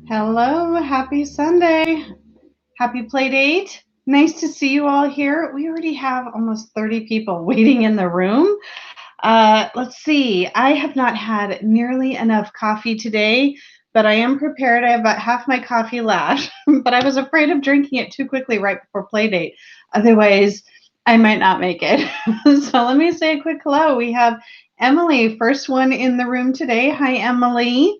Hello, happy Sunday. Happy play date. Nice to see you all here. We already have almost 30 people waiting in the room. Let's see. I have not had nearly enough coffee today, but I am prepared. I have about half my coffee left, but I was afraid of drinking it too quickly right before play date. Otherwise, I might not make it. So let me say a quick hello. We have Emily, first one in the room today. Hi, Emily.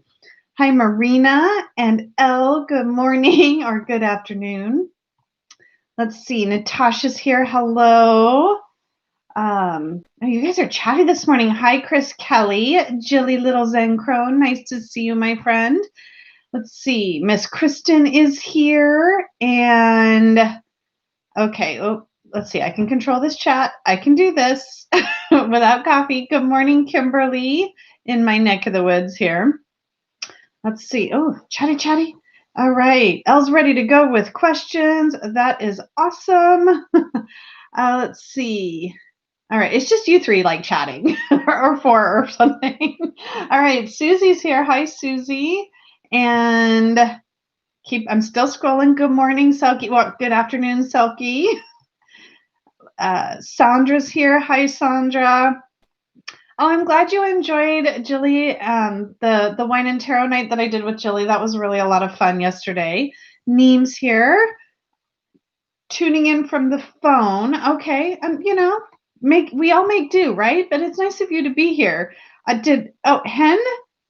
Hi, Marina and Elle. Good morning or good afternoon. Let's see. Natasha's here. Hello. You guys are chatty this morning. Hi, Chris Kelly. Jilly Little Zen Crone. Nice to see you, my friend. Let's see. Miss Kristen is here. And okay. Oh, let's see. I can control this chat. I can do this without coffee. Good morning, Kimberly, in my neck of the woods here. Let's see. Oh, chatty. All right. Elle's ready to go with questions. That is awesome. Let's see. All right. It's just you three like chatting or four or something. All right. Susie's here. Hi, Susie. And I'm still scrolling. Good morning, Selkie. Well, good afternoon, Selkie. Sandra's here. Hi, Sandra. Oh, I'm glad you enjoyed, Jilly, the wine and tarot night that I did with Jilly. That was really a lot of fun yesterday. Neem's here, tuning in from the phone. Okay, we all make do, right? But it's nice of you to be here. Hen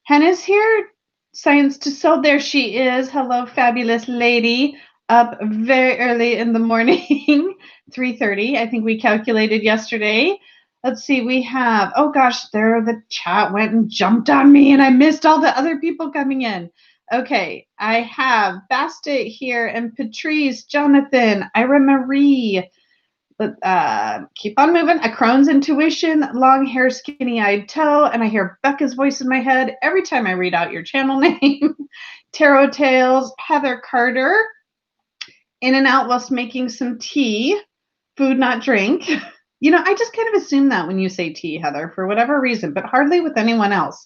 is here. Science to Soul, there she is. Hello, fabulous lady. Up very early in the morning, 3:30. I think we calculated yesterday. Let's see, we have, oh gosh, there the chat went and jumped on me and I missed all the other people coming in. Okay, I have Bastet here and Patrice, Jonathan, Ira Marie. Keep on moving. A Crohn's Intuition, long hair, skinny-eyed toe, and I hear Becca's voice in my head every time I read out your channel name. Tarot Tales, Heather Carter, in and out whilst making some tea, food not drink. I just kind of assume that when you say tea, Heather, for whatever reason, but hardly with anyone else.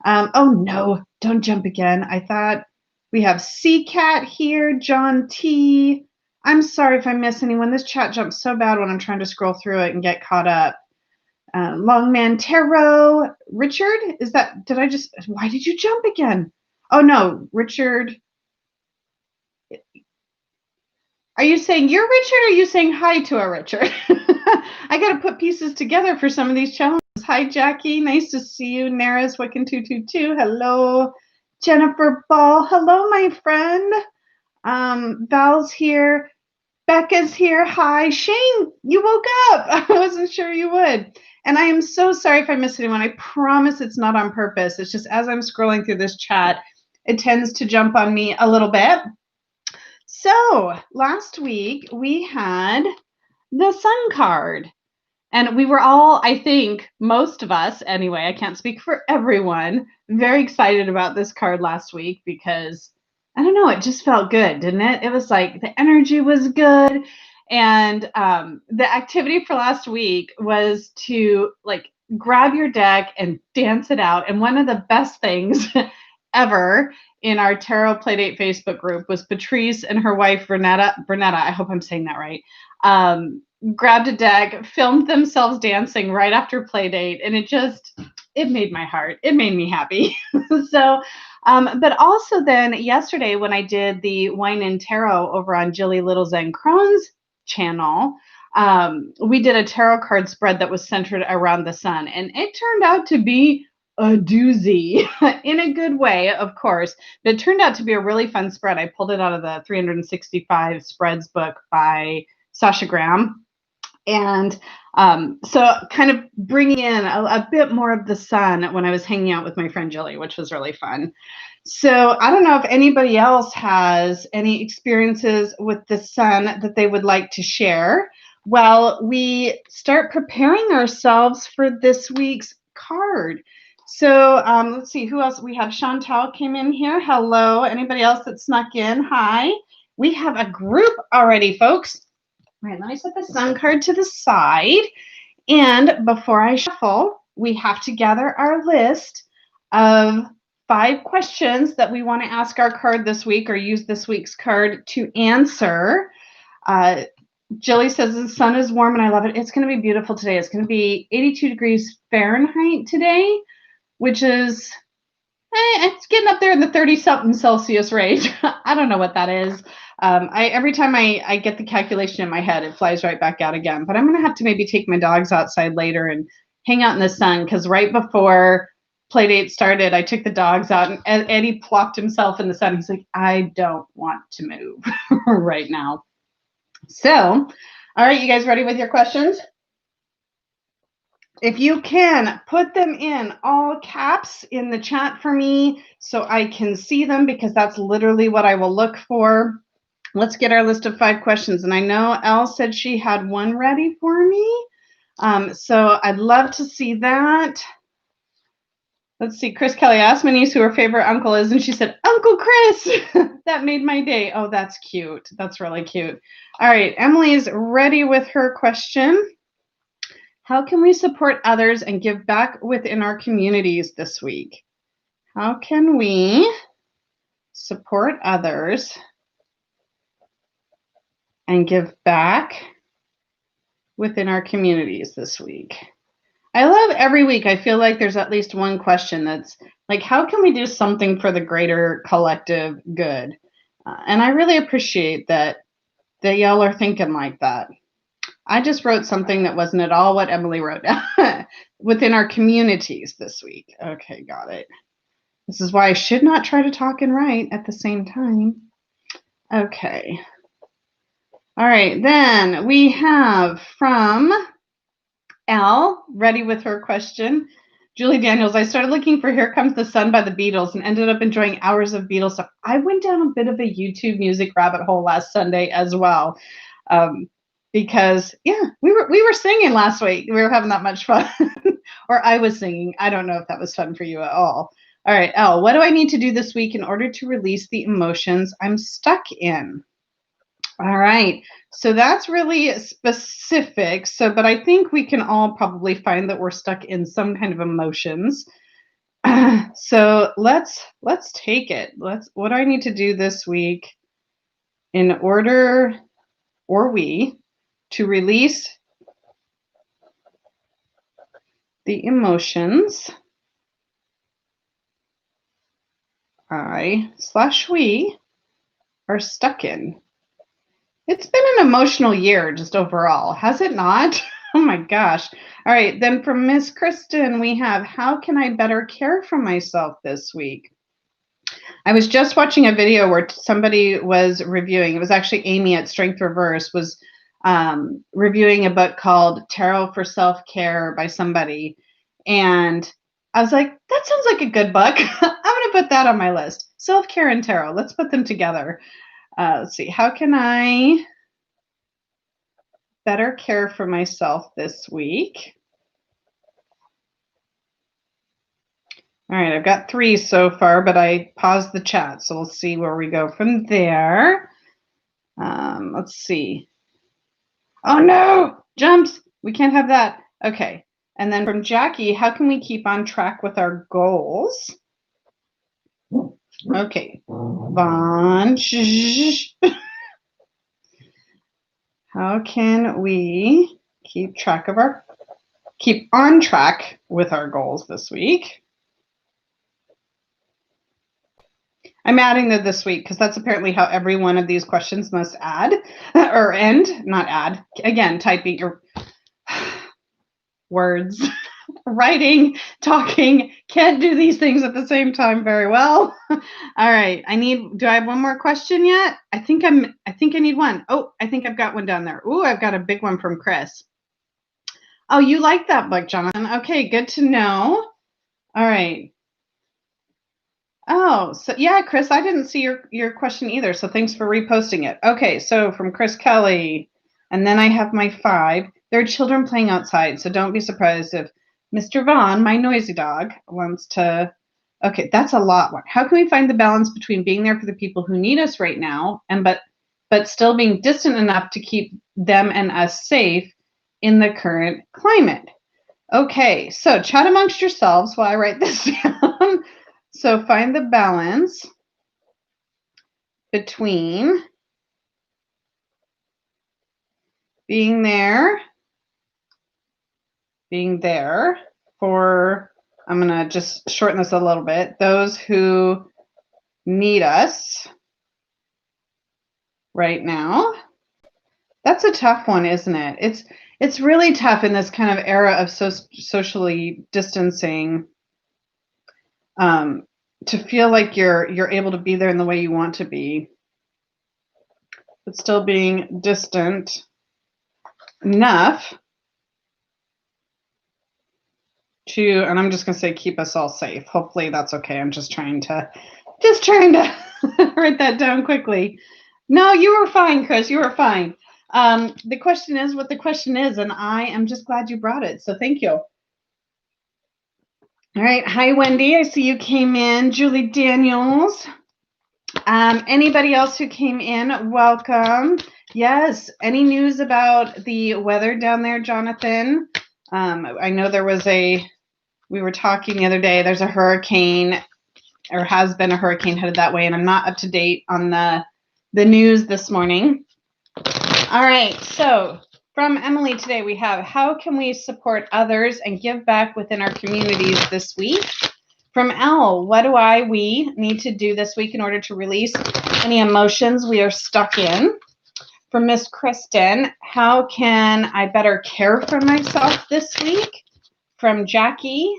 Oh no, don't jump again. I thought we have C-Cat here, John T. I'm sorry if I miss anyone. This chat jumps so bad when I'm trying to scroll through it and get caught up. Longman Tarot, Richard, why did you jump again? Oh no, Richard. Are you saying you're Richard or are you saying hi to a Richard? I got to put pieces together for some of these challenges. Hi, Jackie. Nice to see you. Nara's Wiccan222. Hello. Jennifer Ball. Hello, my friend. Val's here. Becca's here. Hi. Shane, you woke up. I wasn't sure you would. And I am so sorry if I missed anyone. I promise it's not on purpose. It's just as I'm scrolling through this chat, it tends to jump on me a little bit. So last week we had the Sun card. And we were all, I think, most of us anyway, I can't speak for everyone, very excited about this card last week because, I don't know, it just felt good, didn't it? It was like the energy was good. And the activity for last week was to grab your deck and dance it out. And one of the best things ever in our Tarot Playdate Facebook group was Patrice and her wife, Bernetta, I hope I'm saying that right, grabbed a deck, filmed themselves dancing right after Playdate, and it made my heart. It made me happy. So, but also then yesterday when I did the Wine and Tarot over on Jilly Little Zen Crone's channel, we did a tarot card spread that was centered around the sun, and it turned out to be a doozy in a good way, of course. But it turned out to be a really fun spread. I pulled it out of the 365 Spreads book by Sasha Graham. And so kind of bringing in a bit more of the sun when I was hanging out with my friend Jilly, which was really fun. So I don't know if anybody else has any experiences with the sun that they would like to share. Well, we start preparing ourselves for this week's card. So let's see, who else? We have Chantal came in here. Hello. Anybody else that snuck in? Hi. We have a group already, folks. All right, let me set the sun card to the side. And before I shuffle, we have to gather our list of 5 questions that we want to ask our card this week or use this week's card to answer. Jilly says the sun is warm and I love it. It's going to be beautiful today. It's going to be 82 degrees Fahrenheit today, which is, it's getting up there in the 30-something Celsius range. I don't know what that is. Every time I get the calculation in my head, it flies right back out again. But I'm going to have to maybe take my dogs outside later and hang out in the sun, because right before Playdate started, I took the dogs out and Eddie plopped himself in the sun. He's like, I don't want to move right now. So, all right, you guys ready with your questions? If you can, put them in all caps in the chat for me so I can see them, because that's literally what I will look for. Let's get our list of 5 questions. And I know Elle said she had one ready for me. So I'd love to see that. Let's see. Chris Kelly asked my niece who her favorite uncle is, and she said, Uncle Chris. That made my day. Oh, that's cute. That's really cute. All right. Emily's ready with her question. How can we support others and give back within our communities this week? How can we support others and give back within our communities this week? I love every week. I feel like there's at least one question that's like, how can we do something for the greater collective good? And I really appreciate that y'all are thinking like that. I just wrote something that wasn't at all what Emily wrote down. Within our communities this week. Okay, got it. This is why I should not try to talk and write at the same time. Okay. All right, then we have from Elle, ready with her question. Julie Daniels, I started looking for Here Comes the Sun by the Beatles and ended up enjoying hours of Beatles stuff. I went down a bit of a YouTube music rabbit hole last Sunday as well. Because yeah, we were singing last week. We were having that much fun. Or I was singing. I don't know if that was fun for you at all. All right, Elle, what do I need to do this week in order to release the emotions I'm stuck in? All right, so that's really specific. But I think we can all probably find that we're stuck in some kind of emotions. So let's take it. What do I need to do this week in order, or to release the emotions I/we are stuck in? It's been an emotional year just overall, has it not? Oh my gosh. All right, then from Miss Kristen, we have, how can I better care for myself this week? I was just watching a video where somebody was reviewing, it was actually Amy at Strength Reverse, was reviewing a book called Tarot for Self-Care by somebody. And I was like, that sounds like a good book. I'm going to put that on my list. Self-care and tarot. Let's put them together. Let's see. How can I better care for myself this week? All right. I've got 3 so far, but I paused the chat. So we'll see where we go from there. Let's see. Oh, no. Jumps. We can't have that. Okay. And then from Jackie, how can we keep on track with our goals? Okay. Vaughn. How can we keep on track with our goals this week? I'm adding the this week because that's apparently how every one of these questions must add or end, not add. Again, typing your words, writing, talking, can't do these things at the same time very well. All right, do I have one more question yet? I think I need one. Oh, I think I've got one down there. Ooh, I've got a big one from Chris. Oh, you like that book, Jonathan. Okay, good to know. All right. Oh, so yeah, Chris, I didn't see your question either, so thanks for reposting it. Okay, so from Chris Kelly, and then I have my 5. There are children playing outside, so don't be surprised if Mr. Vaughn, my noisy dog, wants to. Okay, that's a lot. How can we find the balance between being there for the people who need us right now, and but still being distant enough to keep them and us safe in the current climate? Okay, so chat amongst yourselves while I write this down. So find the balance between being there for, I'm going to just shorten this a little bit, those who need us right now. That's a tough one, isn't it? It's really tough in this kind of era of socially distancing, to feel like you're able to be there in the way you want to be, but still being distant enough to, and I'm just going to say, keep us all safe. Hopefully that's okay. I'm just trying to write that down quickly. No, you were fine, Chris. You were fine. The question is what the question is, and I am just glad you brought it. So thank you. All right. Hi, Wendy. I see you came in. Julie Daniels. Anybody else who came in, welcome. Yes. Any news about the weather down there, Jonathan? I know there was we were talking the other day, there's a hurricane, or has been a hurricane headed that way, and I'm not up to date on the news this morning. All right, so from Emily today we have, how can we support others and give back within our communities this week? From Elle, what do we need to do this week in order to release any emotions we are stuck in? From Miss Kristen, how can I better care for myself this week? From Jackie,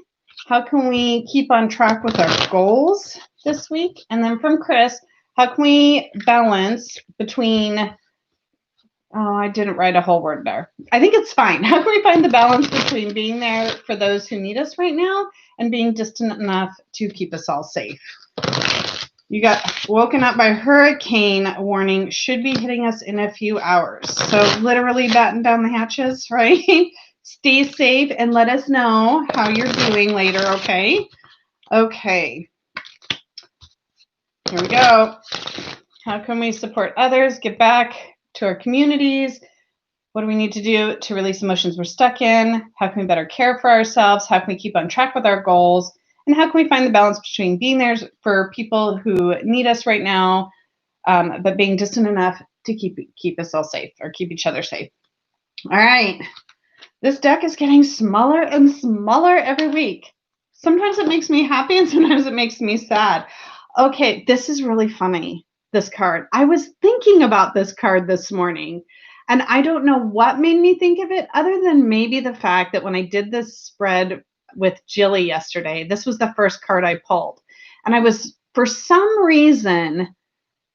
how can we keep on track with our goals this week? And then from Chris, how can we balance between, oh, I didn't write a whole word there. I think it's fine. How can we find the balance between being there for those who need us right now and being distant enough to keep us all safe? You got woken up by hurricane warning, should be hitting us in a few hours. So literally batten down the hatches, right? Stay safe and let us know how you're doing later, okay? Okay. Here we go. How can we support others, give back to our communities? What do we need to do to release emotions we're stuck in? How can we better care for ourselves? How can we keep on track with our goals? And how can we find the balance between being there for people who need us right now, but being distant enough to keep us all safe, or keep each other safe? All right. This deck is getting smaller and smaller every week. Sometimes it makes me happy and sometimes it makes me sad. Okay, this is really funny, this card. I was thinking about this card this morning, and I don't know what made me think of it, other than maybe the fact that when I did this spread with Jilly yesterday, this was the first card I pulled. And I was, for some reason,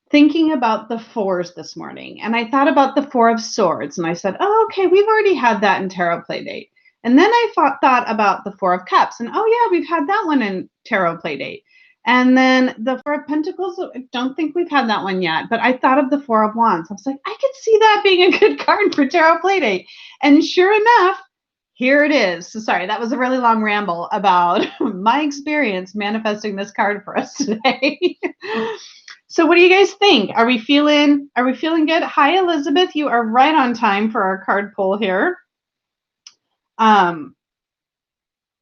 thinking about the fours this morning. And I thought about the Four of Swords. And I said, oh, okay, we've already had that in Tarot Playdate. And then I thought about the Four of Cups. And oh, yeah, we've had that one in Tarot Playdate. And then the Four of Pentacles, I don't think we've had that one yet. But I thought of the Four of Wands. I was like, I could see that being a good card for Tarot Playdate. And sure enough, here it is. So sorry, that was a really long ramble about my experience manifesting this card for us today. So what do you guys think? Are we feeling good? Hi, Elizabeth. You are right on time for our card pull here.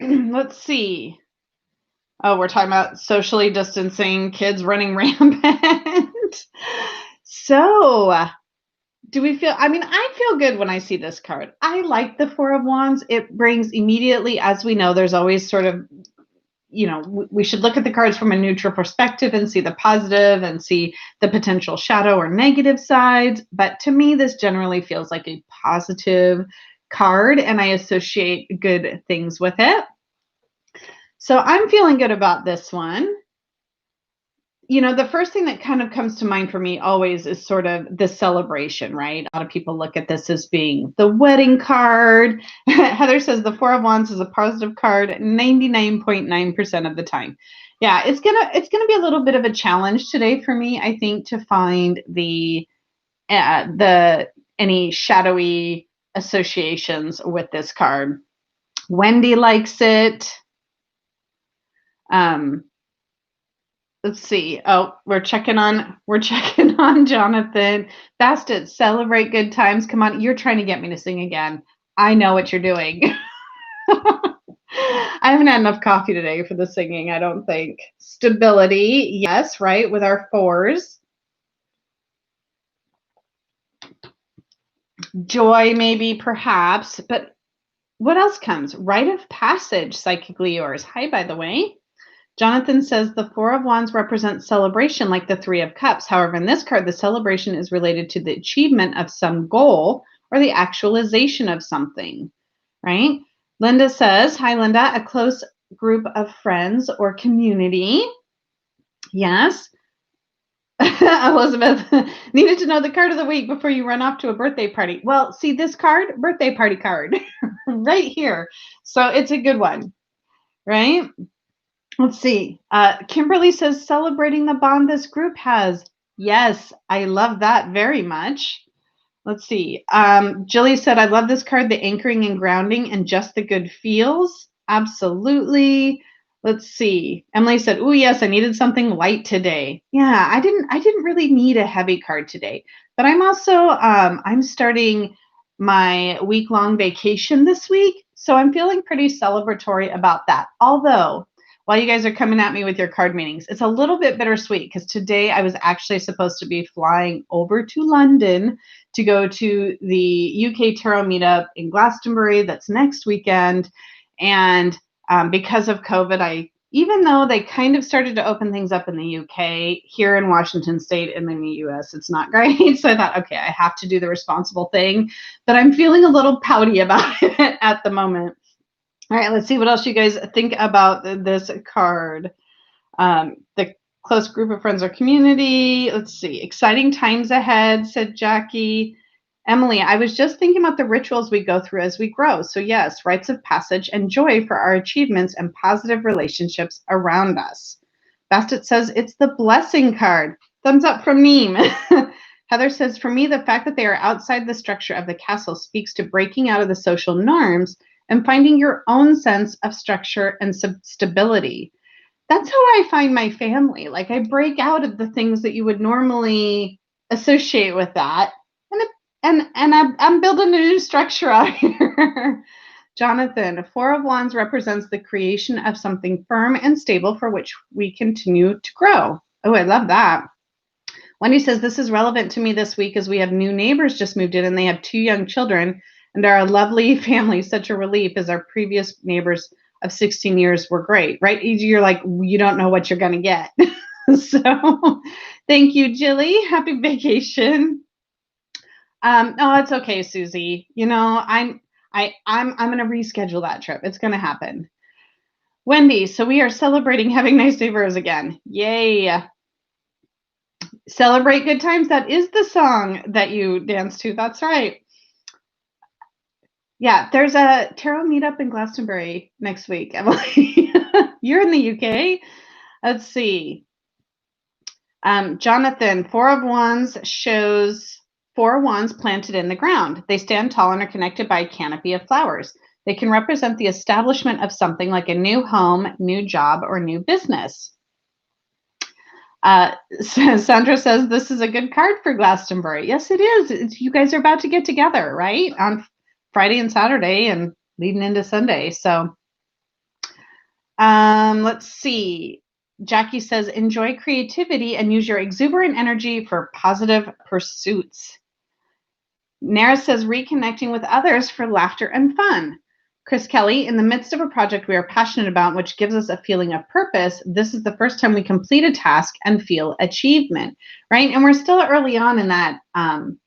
Let's see. Oh, we're talking about socially distancing, kids running rampant. So do we feel, I mean, I feel good when I see this card. I like the Four of Wands. It brings immediately, as we know, there's always sort of, you know, we should look at the cards from a neutral perspective and see the positive and see the potential shadow or negative sides. But to me, this generally feels like a positive card, and I associate good things with it. So I'm feeling good about this one. You know, the first thing that kind of comes to mind for me always is sort of the celebration, right? A lot of people look at this as being the wedding card. Heather says the Four of Wands is a positive card 99.9% of the time. Yeah, it's gonna be a little bit of a challenge today for me, I think, to find the any shadowy associations with this card. Wendy likes it. Let's see. Oh, we're checking on Jonathan. Bastet, celebrate good times. Come on, you're trying to get me to sing again. I know what you're doing. I haven't had enough coffee today for the singing, I don't think. Stability, yes, right, with our fours. Joy, maybe, perhaps, but what else comes? Rite of passage, psychically yours. Hi, by the way. Jonathan says the Four of Wands represents celebration like the Three of Cups. However, in this card, the celebration is related to the achievement of some goal or the actualization of something, right? Linda says, hi, Linda, a close group of friends or community. Yes. Elizabeth needed to know the card of the week before you run off to a birthday party. Well, see this card, birthday party card, right here. So it's a good one, right? Let's see. Kimberly says celebrating the bond this group has. Yes, I love that very much. Let's see. Jilly said, I love this card, the anchoring and grounding and just the good feels. Absolutely. Let's see. Emily said, oh, yes, I needed something light today. Yeah, I didn't really need a heavy card today. But I'm also, I'm starting my week-long vacation this week. So I'm feeling pretty celebratory about that. Although, while you guys are coming at me with your card meanings, it's a little bit bittersweet because today I was actually supposed to be flying over to London to go to the UK Tarot meetup in Glastonbury that's next weekend. And because of COVID, even though they kind of started to open things up in the UK, here in Washington State and in the US, it's not great. So I thought, okay, I have to do the responsible thing, but I'm feeling a little pouty about it at the moment. All right, let's see what else you guys think about this card. The close group of friends or community. Let's see. Exciting times ahead, said Jackie. Emily, I was just thinking about the rituals we go through as we grow. So yes, rites of passage and joy for our achievements and positive relationships around us. Bastet says it's the blessing card. Thumbs up from Neem. Heather says, for me, the fact that they are outside the structure of the castle speaks to breaking out of the social norms and finding your own sense of structure and stability. That's how I find my family. Like I break out of the things that you would normally associate with that. And I'm building a new structure out here. Jonathan, Four of Wands represents the creation of something firm and stable for which we continue to grow. Oh, I love that. Wendy says, this is relevant to me this week as we have new neighbors just moved in and they have 2 young children and are a lovely family. Such a relief as our previous neighbors of 16 years were great, right? You're like, you don't know what you're going to get. So thank you, Jilly. Happy vacation. Oh, it's okay, Susie. You know, I'm going to reschedule that trip. It's going to happen. Wendy, so we are celebrating having nice neighbors again. Yay. Celebrate good times. That is the song that you dance to. That's right. Yeah, there's a tarot meetup in Glastonbury next week, Emily. You're in the UK. Let's see. Jonathan, Four of Wands shows 4 wands planted in the ground. They stand tall and are connected by a canopy of flowers. They can represent the establishment of something like a new home, new job, or new business. Sandra says this is a good card for Glastonbury. Yes, it is. You guys are about to get together, right? On Friday and Saturday and leading into Sunday. So let's see. Jackie says, enjoy creativity and use your exuberant energy for positive pursuits. Nara says, reconnecting with others for laughter and fun. Chris Kelly, in the midst of a project we are passionate about, which gives us a feeling of purpose, this is the first time we complete a task and feel achievement, right? And we're still early on in that,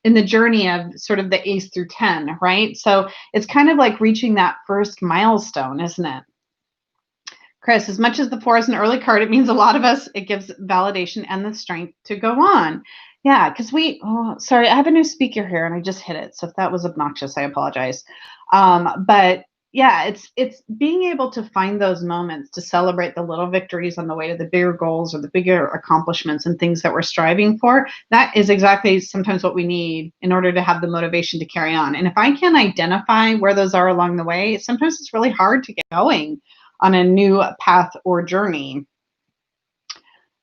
in the journey of sort of the ace through 10, right? So it's kind of like reaching that first milestone, isn't it? Chris, as much as the 4 is an early card, it means a lot of us, it gives validation and the strength to go on. Yeah, because sorry, I have a new speaker here and I just hit it. So if that was obnoxious, I apologize. But yeah, it's being able to find those moments to celebrate the little victories on the way to the bigger goals or the bigger accomplishments and things that we're striving for. That is exactly sometimes what we need in order to have the motivation to carry on. And if I can identify where those are along the way, sometimes it's really hard to get going on a new path or journey.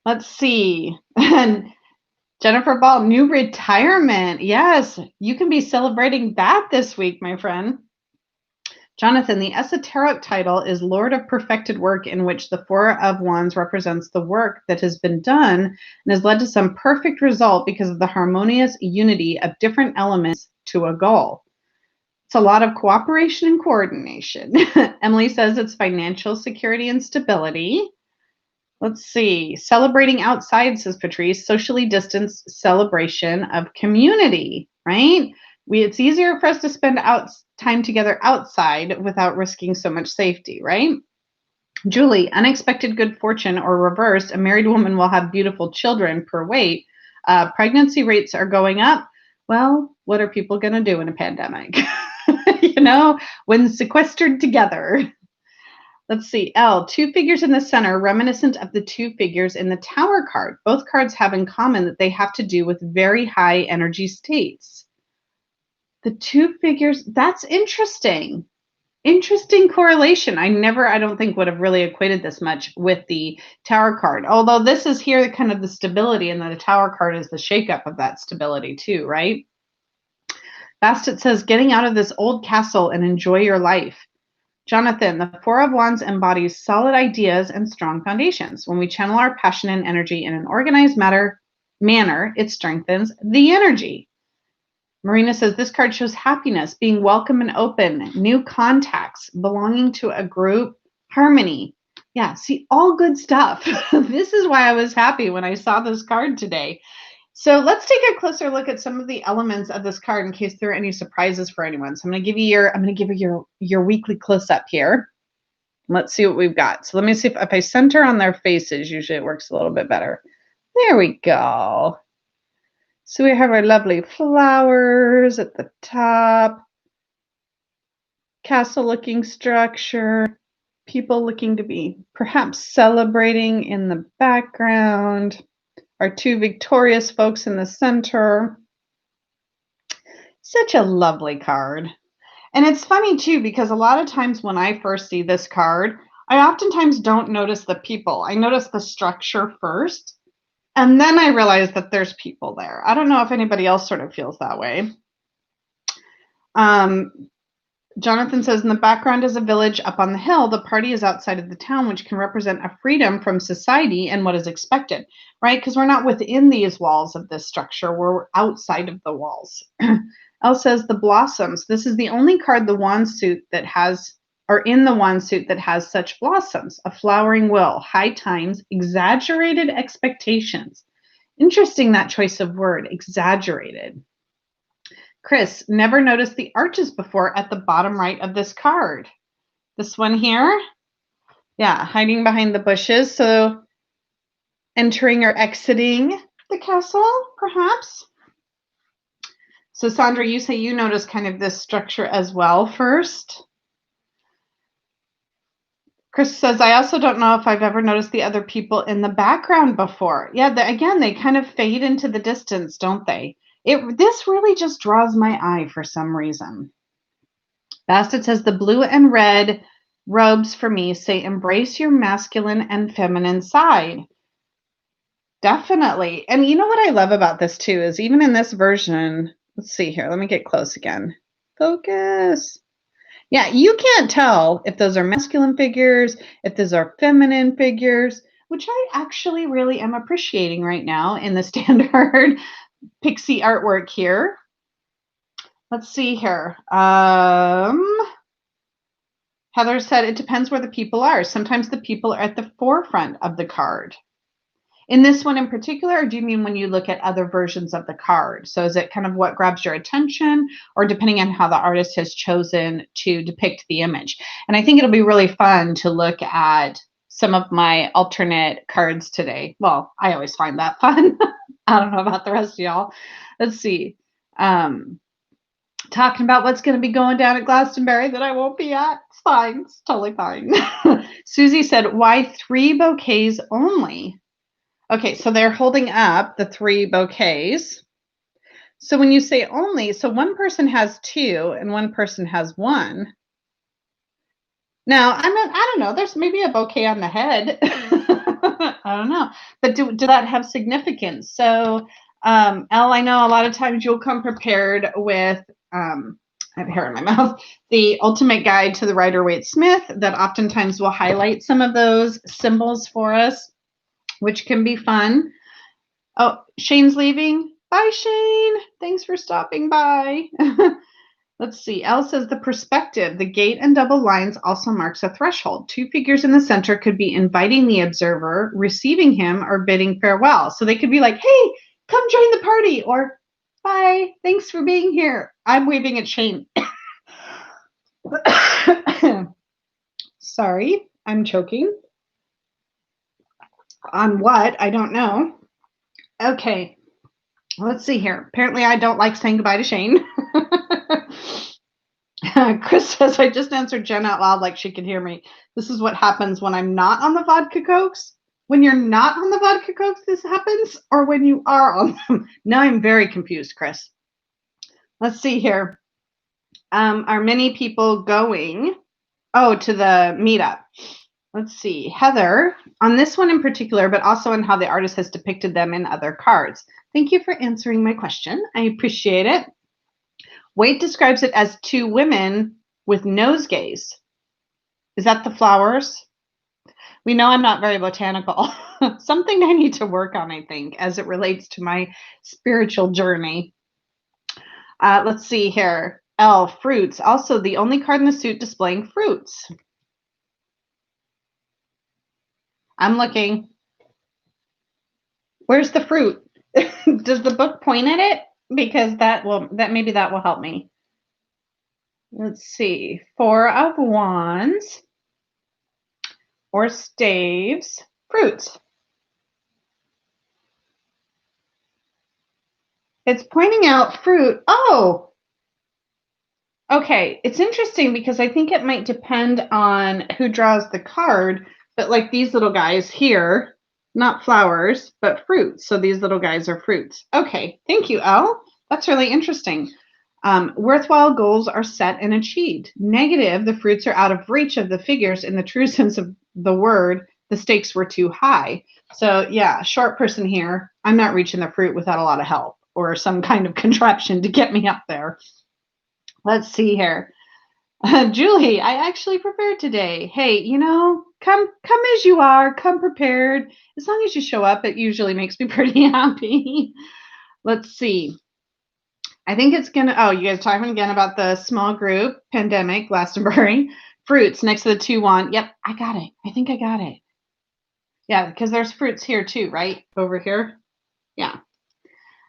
Let's see. And Jennifer Ball, new retirement. Yes, you can be celebrating that this week, my friend. Jonathan, the esoteric title is Lord of Perfected Work, in which the Four of Wands represents the work that has been done and has led to some perfect result because of the harmonious unity of different elements to a goal. It's a lot of cooperation and coordination. Emily says it's financial security and stability. Let's see. Celebrating outside, says Patrice, socially distanced celebration of community, right? It's easier for us to spend time together outside without risking so much safety, right? Julie, unexpected good fortune, or reversed, a married woman will have beautiful children per weight. Pregnancy rates are going up. Well, what are people going to do in a pandemic? When sequestered together. Let's see. L, two figures in the center, reminiscent of the two figures in the Tower card. Both cards have in common that they have to do with very high energy states. The two figures, that's interesting. Interesting correlation. I don't think would have really equated this much with the Tower card. Although this is here kind of the stability, and the Tower card is the shakeup of that stability too, right? Bastet says, getting out of this old castle and enjoy your life. Jonathan, the Four of Wands embodies solid ideas and strong foundations. When we channel our passion and energy in an organized manner, it strengthens the energy. Marina says, this card shows happiness, being welcome and open, new contacts, belonging to a group, harmony. Yeah, see, all good stuff. This is why I was happy when I saw this card today. So let's take a closer look at some of the elements of this card in case there are any surprises for anyone. So I'm going to give you your weekly close-up here. Let's see what we've got. So let me see if I center on their faces, usually it works a little bit better. There we go. So we have our lovely flowers at the top, castle-looking structure, people looking to be perhaps celebrating in the background, our two victorious folks in the center. Such a lovely card. And it's funny too, because a lot of times when I first see this card, I oftentimes don't notice the people. I notice the structure first. And then I realize that there's people there. I don't know if anybody else sort of feels that way. Jonathan says, in the background is a village up on the hill. The party is outside of the town, which can represent a freedom from society and what is expected, right? Because we're not within these walls of this structure. We're outside of the walls. Elle says, the blossoms. This is the only card, the wand suit that has, or in the wand suit that has such blossoms, a flowering will, high times, exaggerated expectations. Interesting, that choice of word, exaggerated. Chris, never noticed the arches before at the bottom right of this card. This one here, yeah, hiding behind the bushes. So entering or exiting the castle, perhaps. So Sandra, you say you noticed kind of this structure as well first. Chris says, I also don't know if I've ever noticed the other people in the background before. Yeah, again, they kind of fade into the distance, don't they? This really just draws my eye for some reason. Bastet says, the blue and red robes for me say, embrace your masculine and feminine side. Definitely. And you know what I love about this too is even in this version, let's see here. Let me get close again. Focus. Yeah, you can't tell if those are masculine figures, if those are feminine figures, which I actually really am appreciating right now in the standard pixie artwork here. Let's see here. Heather said it depends where the people are. Sometimes the people are at the forefront of the card. In this one in particular, or do you mean when you look at other versions of the card? So is it kind of what grabs your attention, or depending on how the artist has chosen to depict the image? And I think it'll be really fun to look at some of my alternate cards today. Well, I always find that fun. I don't know about the rest of y'all. Let's see. Talking about what's going to be going down at Glastonbury that I won't be at. It's fine. It's totally fine. Susie said, why 3 bouquets only? Okay, so they're holding up the 3 bouquets. So when you say only, so one person has 2 and one person has 1. Now, I don't know. There's maybe a bouquet on the head. I don't know. But do that have significance? So, Elle, I know a lot of times you'll come prepared with I have hair in my mouth. The Ultimate Guide to the Rider-Waite Smith that oftentimes will highlight some of those symbols for us, which can be fun. Oh, Shane's leaving. Bye, Shane. Thanks for stopping by. Let's see. Elle says the perspective, the gate and double lines also marks a threshold. Two figures in the center could be inviting the observer, receiving him, or bidding farewell. So they could be like, hey, come join the party, or bye, thanks for being here. I'm waving at Shane. Sorry, I'm choking. On what? I don't know. Okay, let's see here. Apparently I don't like saying goodbye to Shane. Chris says, I just answered Jen out loud like she could hear me. This is what happens when I'm not on the vodka cokes. When you're not on the vodka cokes, this happens, or when you are on them? Now I'm very confused, Chris. Let's see here. Are many people going? Oh, to the meetup. Let's see. Heather, on this one in particular, but also on how the artist has depicted them in other cards. Thank you for answering my question. I appreciate it. Waite describes it as two women with nosegays. Is that the flowers? We know I'm not very botanical. Something I need to work on, I think, as it relates to my spiritual journey. Let's see here. L, fruits. Also, the only card in the suit displaying fruits. I'm looking. Where's the fruit? Does the book point at it? Because maybe that will help me. Let's see. 4 of Wands or staves. Fruits. It's pointing out fruit. Oh, okay. It's interesting because I think it might depend on who draws the card, but like these little guys here, not flowers, but fruits. So these little guys are fruits. Okay. Thank you, Elle. That's really interesting. Worthwhile goals are set and achieved. Negative, the fruits are out of reach of the figures in the true sense of the word. The stakes were too high. So yeah, short person here. I'm not reaching the fruit without a lot of help or some kind of contraption to get me up there. Let's see here. Julie, I actually prepared today. Hey, come as you are, come prepared. As long as you show up, it usually makes me pretty happy. Let's see. I think it's going to, you guys talking again about the small group, pandemic, Glastonbury, fruits next to the 2-1. Yep, I got it. I think I got it. Yeah, because there's fruits here too, right? Over here. Yeah.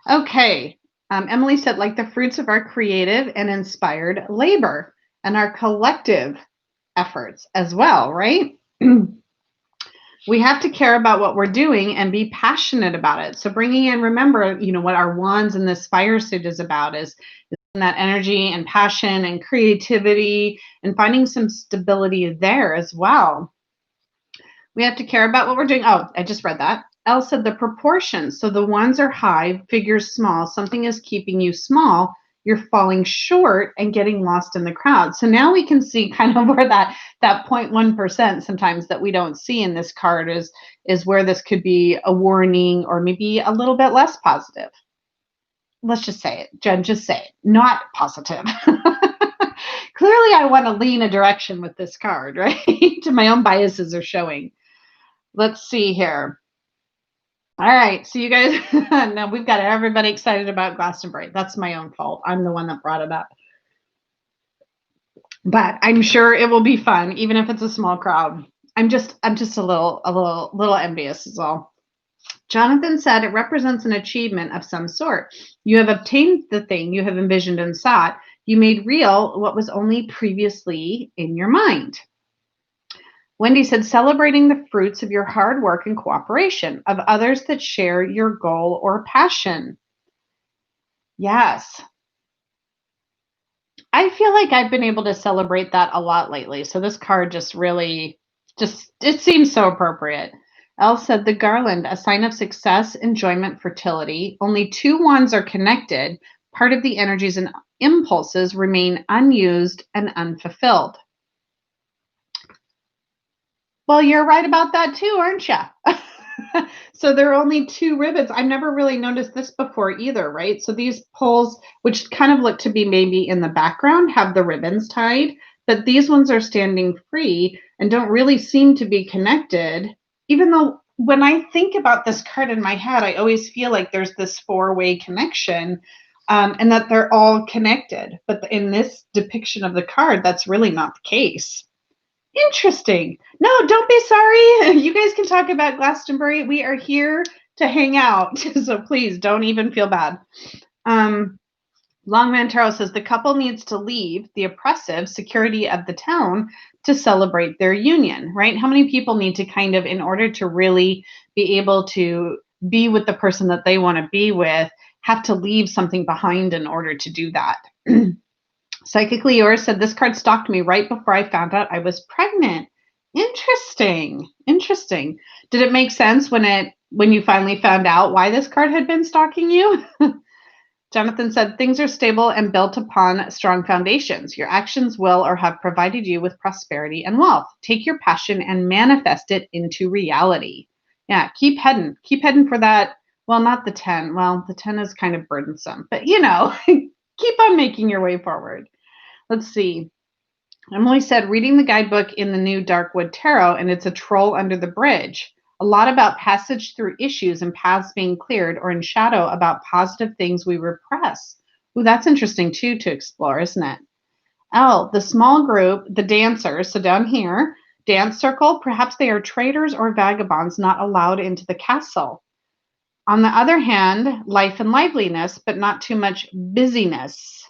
Okay. Emily said, like the fruits of our creative and inspired labor and our collective efforts as well, right? We have to care about what we're doing and be passionate about it. So bringing in, remember, what our wands in this fire suit is about is that energy and passion and creativity and finding some stability there as well. We have to care about what we're doing. Oh, I just read that. Elle said the proportions. So the ones are high, figures small. Something is keeping you small. You're falling short and getting lost in the crowd. So now we can see kind of where that 0.1% sometimes that we don't see in this card is where this could be a warning or maybe a little bit less positive. Let's just say it. Jen, just say it. Not positive. Clearly, I want to lean a direction with this card, right? My own biases are showing. Let's see here. All right, so you guys, now we've got everybody excited about Glastonbury. That's my own fault. I'm the one that brought it up. But I'm sure it will be fun, even if it's a small crowd. I'm just a little envious is all. Jonathan said it represents an achievement of some sort. You have obtained the thing you have envisioned and sought. You made real what was only previously in your mind. Wendy said, celebrating the fruits of your hard work and cooperation of others that share your goal or passion. Yes. I feel like I've been able to celebrate that a lot lately. So this card just really, it seems so appropriate. Elle said, the garland, a sign of success, enjoyment, fertility. Only 2 wands are connected. Part of the energies and impulses remain unused and unfulfilled. Well, you're right about that too, aren't you? So there are only 2 ribbons. I've never really noticed this before either, right? So these poles, which kind of look to be maybe in the background, have the ribbons tied, but these ones are standing free and don't really seem to be connected, even though when I think about this card in my head, I always feel like there's this 4-way connection, and that they're all connected. But in this depiction of the card, that's really not the case. Interesting. No, don't be sorry. You guys can talk about Glastonbury. We are here to hang out. So please don't even feel bad. Longman Tarot says the couple needs to leave the oppressive security of the town to celebrate their union, right? How many people need to kind of, in order to really be able to be with the person that they want to be with, have to leave something behind in order to do that? Psychically Yours said, this card stalked me right before I found out I was pregnant. Interesting. Interesting. Did it make sense when you finally found out why this card had been stalking you? Jonathan said, things are stable and built upon strong foundations. Your actions will or have provided you with prosperity and wealth. Take your passion and manifest it into reality. Yeah, keep heading. Keep heading for that. Well, not the 10. Well, the 10 is kind of burdensome, but keep on making your way forward. Let's see. Emily said, reading the guidebook in the new Darkwood Tarot, and it's a troll under the bridge. A lot about passage through issues and paths being cleared, or in shadow about positive things we repress. Ooh, that's interesting too to explore, isn't it? L, the small group, the dancers, so down here, dance circle, perhaps they are traitors or vagabonds not allowed into the castle. On the other hand, life and liveliness, but not too much busyness.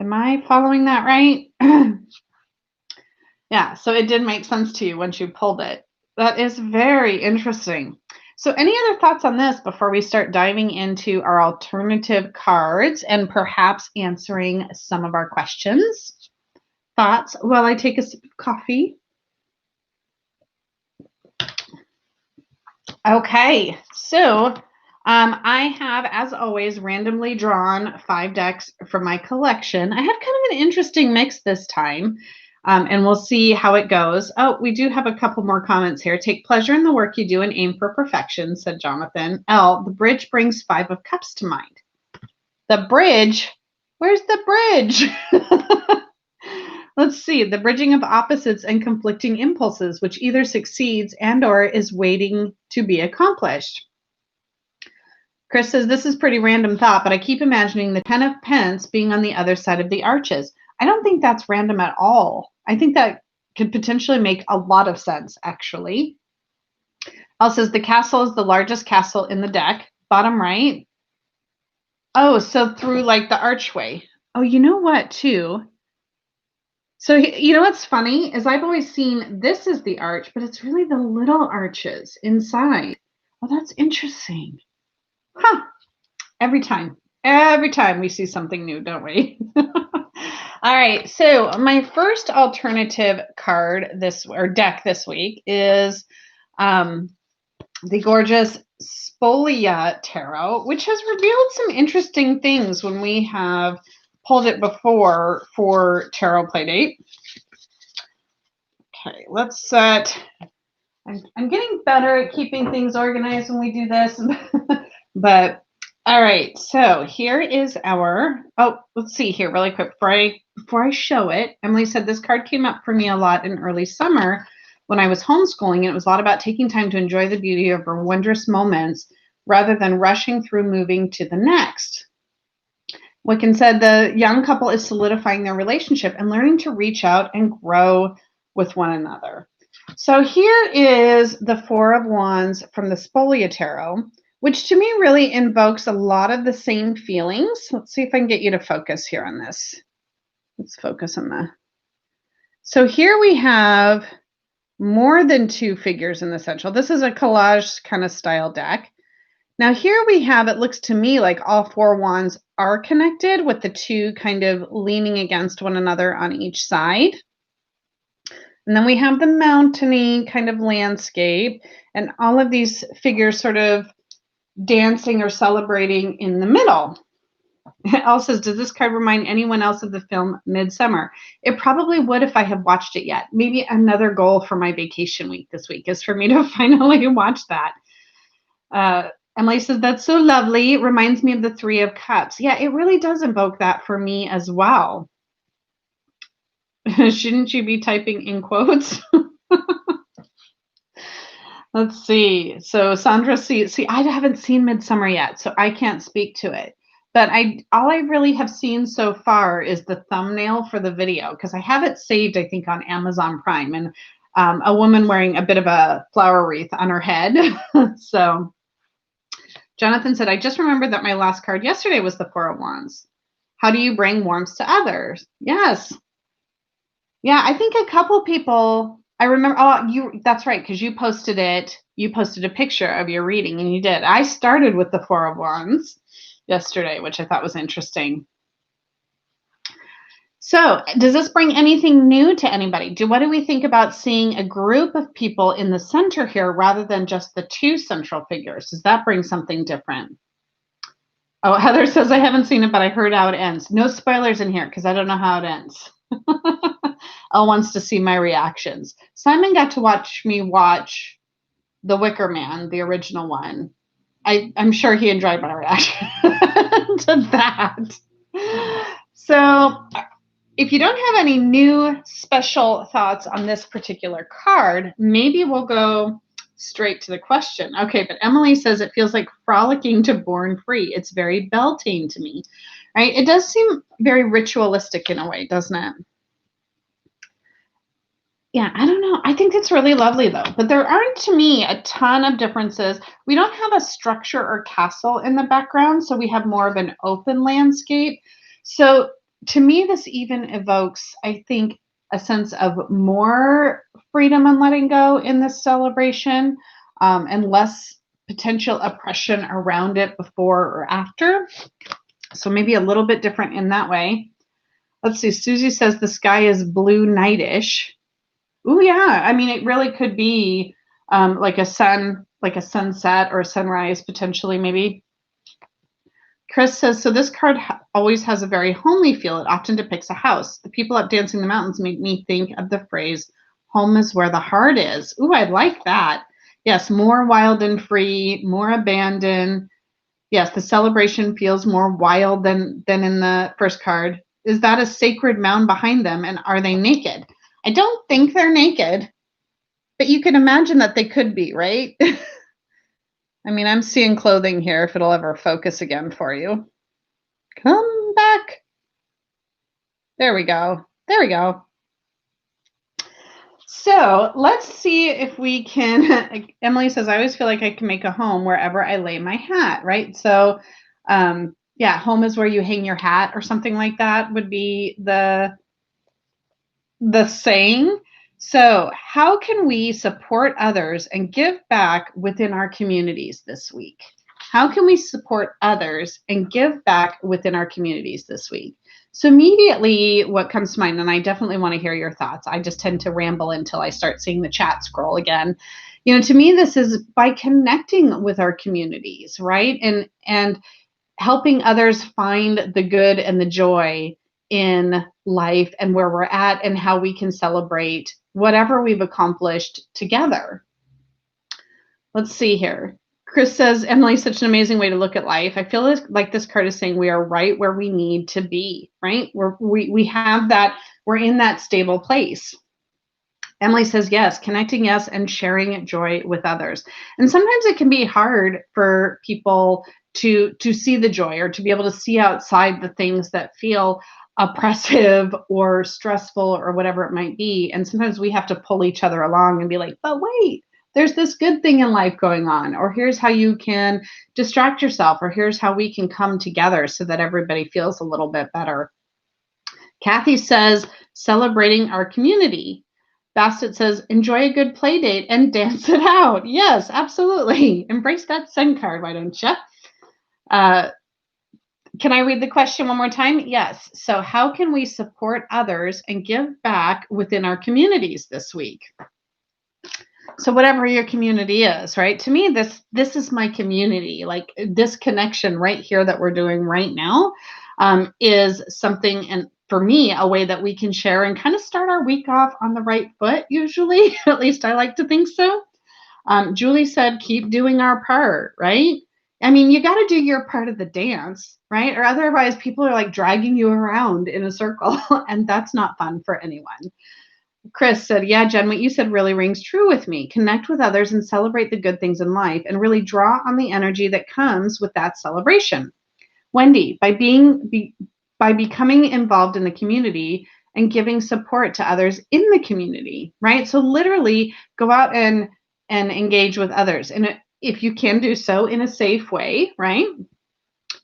Am I following that right? Yeah, so it did make sense to you once you pulled it. That is very interesting. So any other thoughts on this before we start diving into our alternative cards and perhaps answering some of our questions? Thoughts while I take a sip of coffee? Okay, so I have, as always, randomly drawn 5 decks from my collection. I had kind of an interesting mix this time, and we'll see how it goes. Oh, we do have a couple more comments here. Take pleasure in the work you do and aim for perfection, said Jonathan. L, the bridge brings 5 of Cups to mind. The bridge? Where's the bridge? Let's see. The bridging of opposites and conflicting impulses, which either succeeds and or is waiting to be accomplished. Chris says, this is pretty random thought, but I keep imagining the 10 of Pence being on the other side of the arches. I don't think that's random at all. I think that could potentially make a lot of sense, actually. Al says, the castle is the largest castle in the deck. Bottom right. Oh, so through like the archway. Oh, you know what, too? So, you know what's funny is I've always seen this as the arch, but it's really the little arches inside. Oh, that's interesting. Huh. Every time we see something new, don't we? All right. So my first alternative card deck this week is the gorgeous Spolia Tarot, which has revealed some interesting things when we have pulled it before for Tarot Playdate. Okay, let's set. I'm getting better at keeping things organized when we do this, but all right. So here is our. Oh, let's see here really quick before I show it. Emily said this card came up for me a lot in early summer when I was homeschooling, and it was a lot about taking time to enjoy the beauty of our wondrous moments rather than rushing through moving to the next. Wiccan said the young couple is solidifying their relationship and learning to reach out and grow with one another. So here is the 4 of Wands from the Spolia Tarot, which to me really invokes a lot of the same feelings. Let's see if I can get you to focus here on this. Let's focus on that. So here we have more than 2 figures in the central. This is a collage kind of style deck. Now here we have, it looks to me like all 4 wands are connected with the 2 kind of leaning against one another on each side. And then we have the mountainy kind of landscape and all of these figures sort of dancing or celebrating in the middle. Elle says, does this card remind anyone else of the film Midsummer? It probably would if I had watched it yet. Maybe another goal for my vacation week this week is for me to finally watch that. Emily says, that's so lovely. It reminds me of the Three of Cups. Yeah, it really does invoke that for me as well. Shouldn't you be typing in quotes? Let's see. So Sandra, see, I haven't seen Midsummer yet, so I can't speak to it. But all I really have seen so far is the thumbnail for the video, because I have it saved, I think, on Amazon Prime, and a woman wearing a bit of a flower wreath on her head. So Jonathan said, I just remembered that my last card yesterday was the Four of Wands. How do you bring warmth to others? Yes. Yeah, I think a couple people, I remember, that's right, because you posted it. You posted a picture of your reading, and you did. I started with the Four of Wands yesterday, which I thought was interesting. So does this bring anything new to anybody? What do we think about seeing a group of people in the center here rather than just the two central figures? Does that bring something different? Oh, Heather says, I haven't seen it, but I heard how it ends. No spoilers in here because I don't know how it ends. Elle wants to see my reactions. Simon got to watch me watch The Wicker Man, the original one. I'm sure he enjoyed my reaction to that. So if you don't have any new special thoughts on this particular card, maybe we'll go straight to the question. Okay, but Emily says it feels like frolicking to Born Free. It's very Beltane to me, right? It does seem very ritualistic in a way, doesn't it? Yeah, I don't know. I think it's really lovely though, but there aren't to me a ton of differences. We don't have a structure or castle in the background, so we have more of an open landscape. So to me, this even evokes, I think, a sense of more freedom and letting go in this celebration, and less potential oppression around it before or after. So maybe a little bit different in that way. Let's see. Susie says the sky is blue nightish. Oh yeah, I mean, it really could be like a sunset or a sunrise potentially, maybe. Chris says, so this card always has a very homely feel. It often depicts a house. The people up dancing the mountains make me think of the phrase, home is where the heart is. Ooh, I like that. Yes, more wild and free, more abandoned. Yes, the celebration feels more wild than in the first card. Is that a sacred mound behind them, and are they naked? I don't think they're naked, but you can imagine that they could be, right? I mean, I'm seeing clothing here, if it'll ever focus again for you. Come back. There we go. There we go. So let's see if we can, Emily says, I always feel like I can make a home wherever I lay my hat, right? So yeah, home is where you hang your hat or something like that would be the saying. So how can we support others and give back within our communities this week? How can we support others and give back within our communities this week? So immediately what comes to mind, and I definitely want to hear your thoughts. I just tend to ramble until I start seeing the chat scroll again. You know, to me, this is by connecting with our communities, right? And helping others find the good and the joy in life and where we're at and how we can celebrate whatever we've accomplished together. Let's see here. Chris says, Emily's such an amazing way to look at life. I feel like this card is saying we are right where we need to be, right? We have that, we're in that stable place. Emily says, yes, connecting, yes, and sharing joy with others. And sometimes it can be hard for people to see the joy or to be able to see outside the things that feel oppressive or stressful or whatever it might be. And sometimes we have to pull each other along and be like, but wait, there's this good thing in life going on, or here's how you can distract yourself, or here's how we can come together so that everybody feels a little bit better. Kathy says, celebrating our community. Bastet says, enjoy a good play date and dance it out. Yes, absolutely. Embrace that sun card, why don't you? Can I read the question one more time? Yes. So how can we support others and give back within our communities this week? So whatever your community is, right? To me, this is my community. Like this connection right here that we're doing right now is something, and for me, a way that we can share and kind of start our week off on the right foot. Usually, at least I like to think so. Julie said, keep doing our part, right? I mean, you got to do your part of the dance, right? Or otherwise, people are like dragging you around in a circle, and that's not fun for anyone. Chris said, yeah, Jen, what you said really rings true with me. Connect with others and celebrate the good things in life and really draw on the energy that comes with that celebration. Wendy, by becoming involved in the community and giving support to others in the community, right? So literally go out and engage with others. And if you can do so in a safe way, right?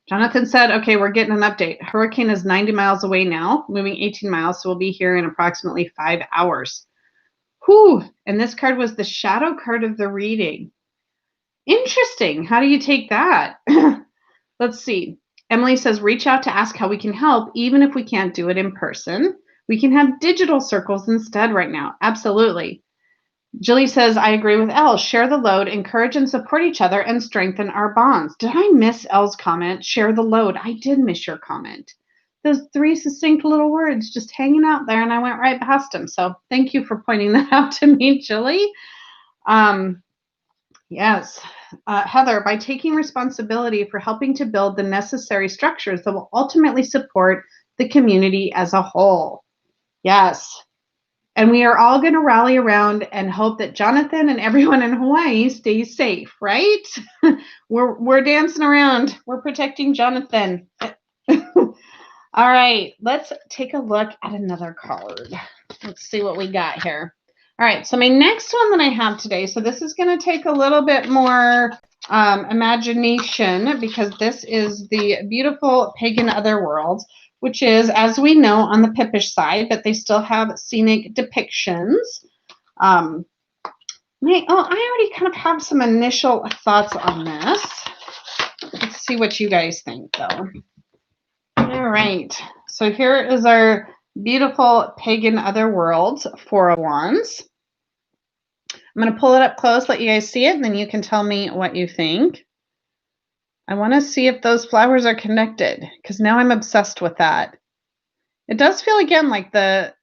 Jonathan said, okay, we're getting an update. Hurricane is 90 miles away now, moving 18 miles, so we'll be here in approximately 5 hours. Whew. And this card was the shadow card of the reading. Interesting. How do you take that? Let's see. Emily says, reach out to ask how we can help, even if we can't do it in person. We can have digital circles instead right now. Absolutely. Jilly says, I agree with Elle. Share the load, encourage and support each other, and strengthen our bonds. Did I miss Elle's comment? Share the load. I did miss your comment. Those 3 succinct little words just hanging out there, and I went right past them. So thank you for pointing that out to me, Jilly. Yes. Heather, by taking responsibility for helping to build the necessary structures that will ultimately support the community as a whole. Yes. And we are all going to rally around and hope that Jonathan and everyone in Hawaii stays safe, right? We're dancing around. We're protecting Jonathan. All right, let's take a look at another card. Let's see what we got here. All right, so my next one that I have today, so this is going to take a little bit more imagination because this is the beautiful Pagan Otherworlds, which is, as we know, on the Pippish side, but they still have scenic depictions. I already kind of have some initial thoughts on this. Let's see what you guys think, though. All right, so here is our beautiful Pagan Otherworlds 4 of Wands. I'm going to pull it up close, let you guys see it, and then you can tell me what you think. I want to see if those flowers are connected, because now I'm obsessed with that. It does feel again like the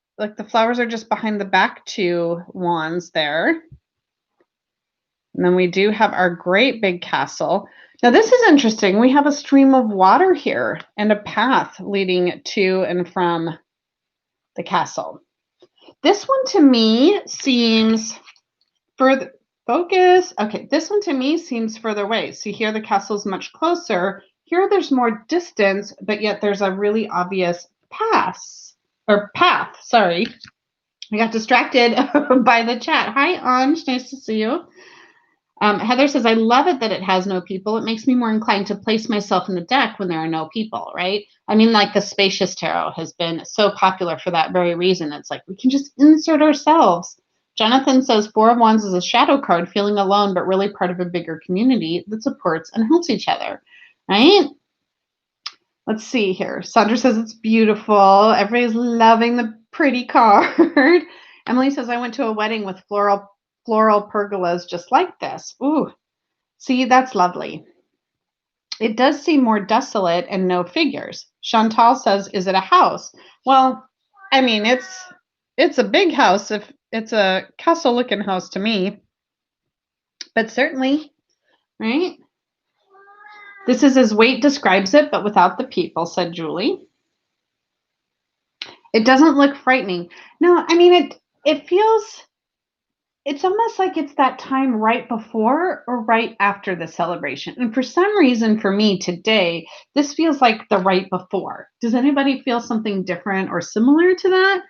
flowers are just behind the back 2 wands there. And then we do have our great big castle. Now this is interesting. We have a stream of water here and a path leading to and from the castle. This one to me seems further focus. Okay, this one to me seems further away. See here, the castle is much closer. Here, there's more distance, but yet there's a really obvious path. Sorry, I got distracted by the chat. Hi, Anj. Nice to see you. Heather says, I love it that it has no people. It makes me more inclined to place myself in the deck when there are no people, right? I mean, like the Spacious Tarot has been so popular for that very reason. It's like we can just insert ourselves. Jonathan says 4 of Wands is a shadow card, feeling alone, but really part of a bigger community that supports and helps each other, right? Let's see here. Sandra says it's beautiful. Everybody's loving the pretty card. Emily says, I went to a wedding with floral pergolas just like this. Ooh, see, that's lovely. It does seem more desolate and no figures. Chantal says, is it a house? Well, I mean, it's a big house. If it's a castle-looking house to me, but certainly, right? This is as Waite describes it, but without the people, said Julie. It doesn't look frightening. No, I mean, it feels, it's almost like it's that time right before or right after the celebration. And for some reason, for me today, this feels like the right before. Does anybody feel something different or similar to that?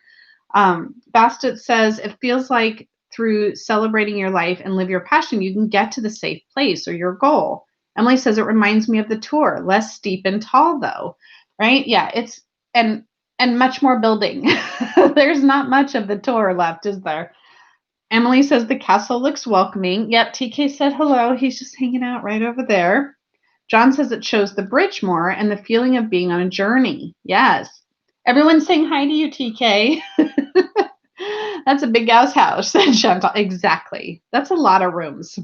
Bastet says, it feels like through celebrating your life and live your passion, you can get to the safe place or your goal. Emily says, it reminds me of the tour, less steep and tall though, right? Yeah, it's, and much more building. There's not much of the tour left, is there? Emily says the castle looks welcoming. Yep, TK said hello. He's just hanging out right over there. John says it shows the bridge more and the feeling of being on a journey. Yes. Everyone's saying hi to you, TK. That's a big house, said Chantal. Exactly. That's a lot of rooms.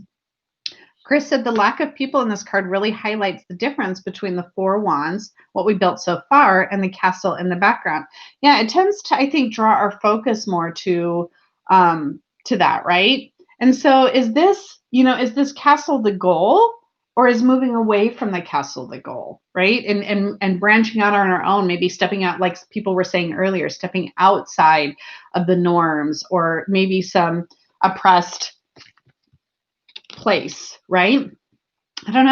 Chris said the lack of people in this card really highlights the difference between the 4 wands, what we built so far, and the castle in the background. Yeah, it tends to, I think, draw our focus more to that, right? And so is this castle the goal, or is moving away from the castle the goal, right? And branching out on our own, maybe stepping out, like people were saying earlier, stepping outside of the norms, or maybe some oppressed place, right? I don't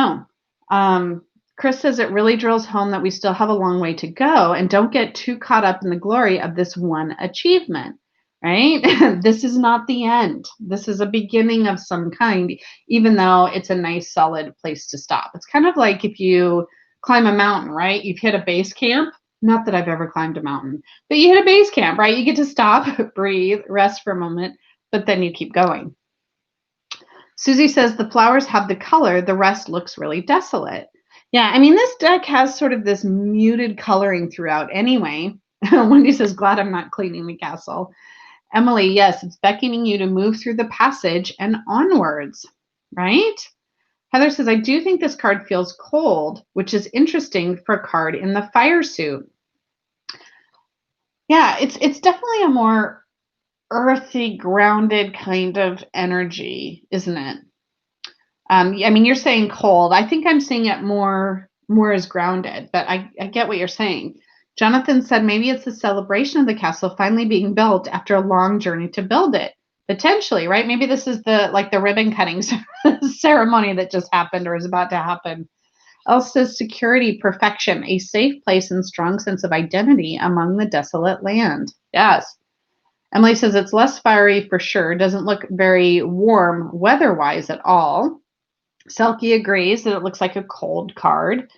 know. Chris says it really drills home that we still have a long way to go, and don't get too caught up in the glory of this one achievement, right? This is not the end. This is a beginning of some kind, even though it's a nice, solid place to stop. It's kind of like if you climb a mountain, right? You've hit a base camp. Not that I've ever climbed a mountain, but you hit a base camp, right? You get to stop, breathe, rest for a moment, but then you keep going. Susie says the flowers have the color, the rest looks really desolate. Yeah, I mean, this deck has sort of this muted coloring throughout anyway. Wendy says, glad I'm not cleaning the castle. Emily, yes, it's beckoning you to move through the passage and onwards, right? Heather says, I do think this card feels cold, which is interesting for a card in the fire suit. Yeah, it's definitely a more earthy, grounded kind of energy, isn't it? I mean, you're saying cold. I think I'm seeing it more as grounded, but I get what you're saying. Jonathan said maybe it's the celebration of the castle finally being built after a long journey to build it. Potentially, right? Maybe this is the ribbon cutting ceremony that just happened or is about to happen. Els says security, perfection, a safe place and strong sense of identity among the desolate land. Yes. Emily says it's less fiery for sure. Doesn't look very warm weather-wise at all. Selkie agrees that it looks like a cold card.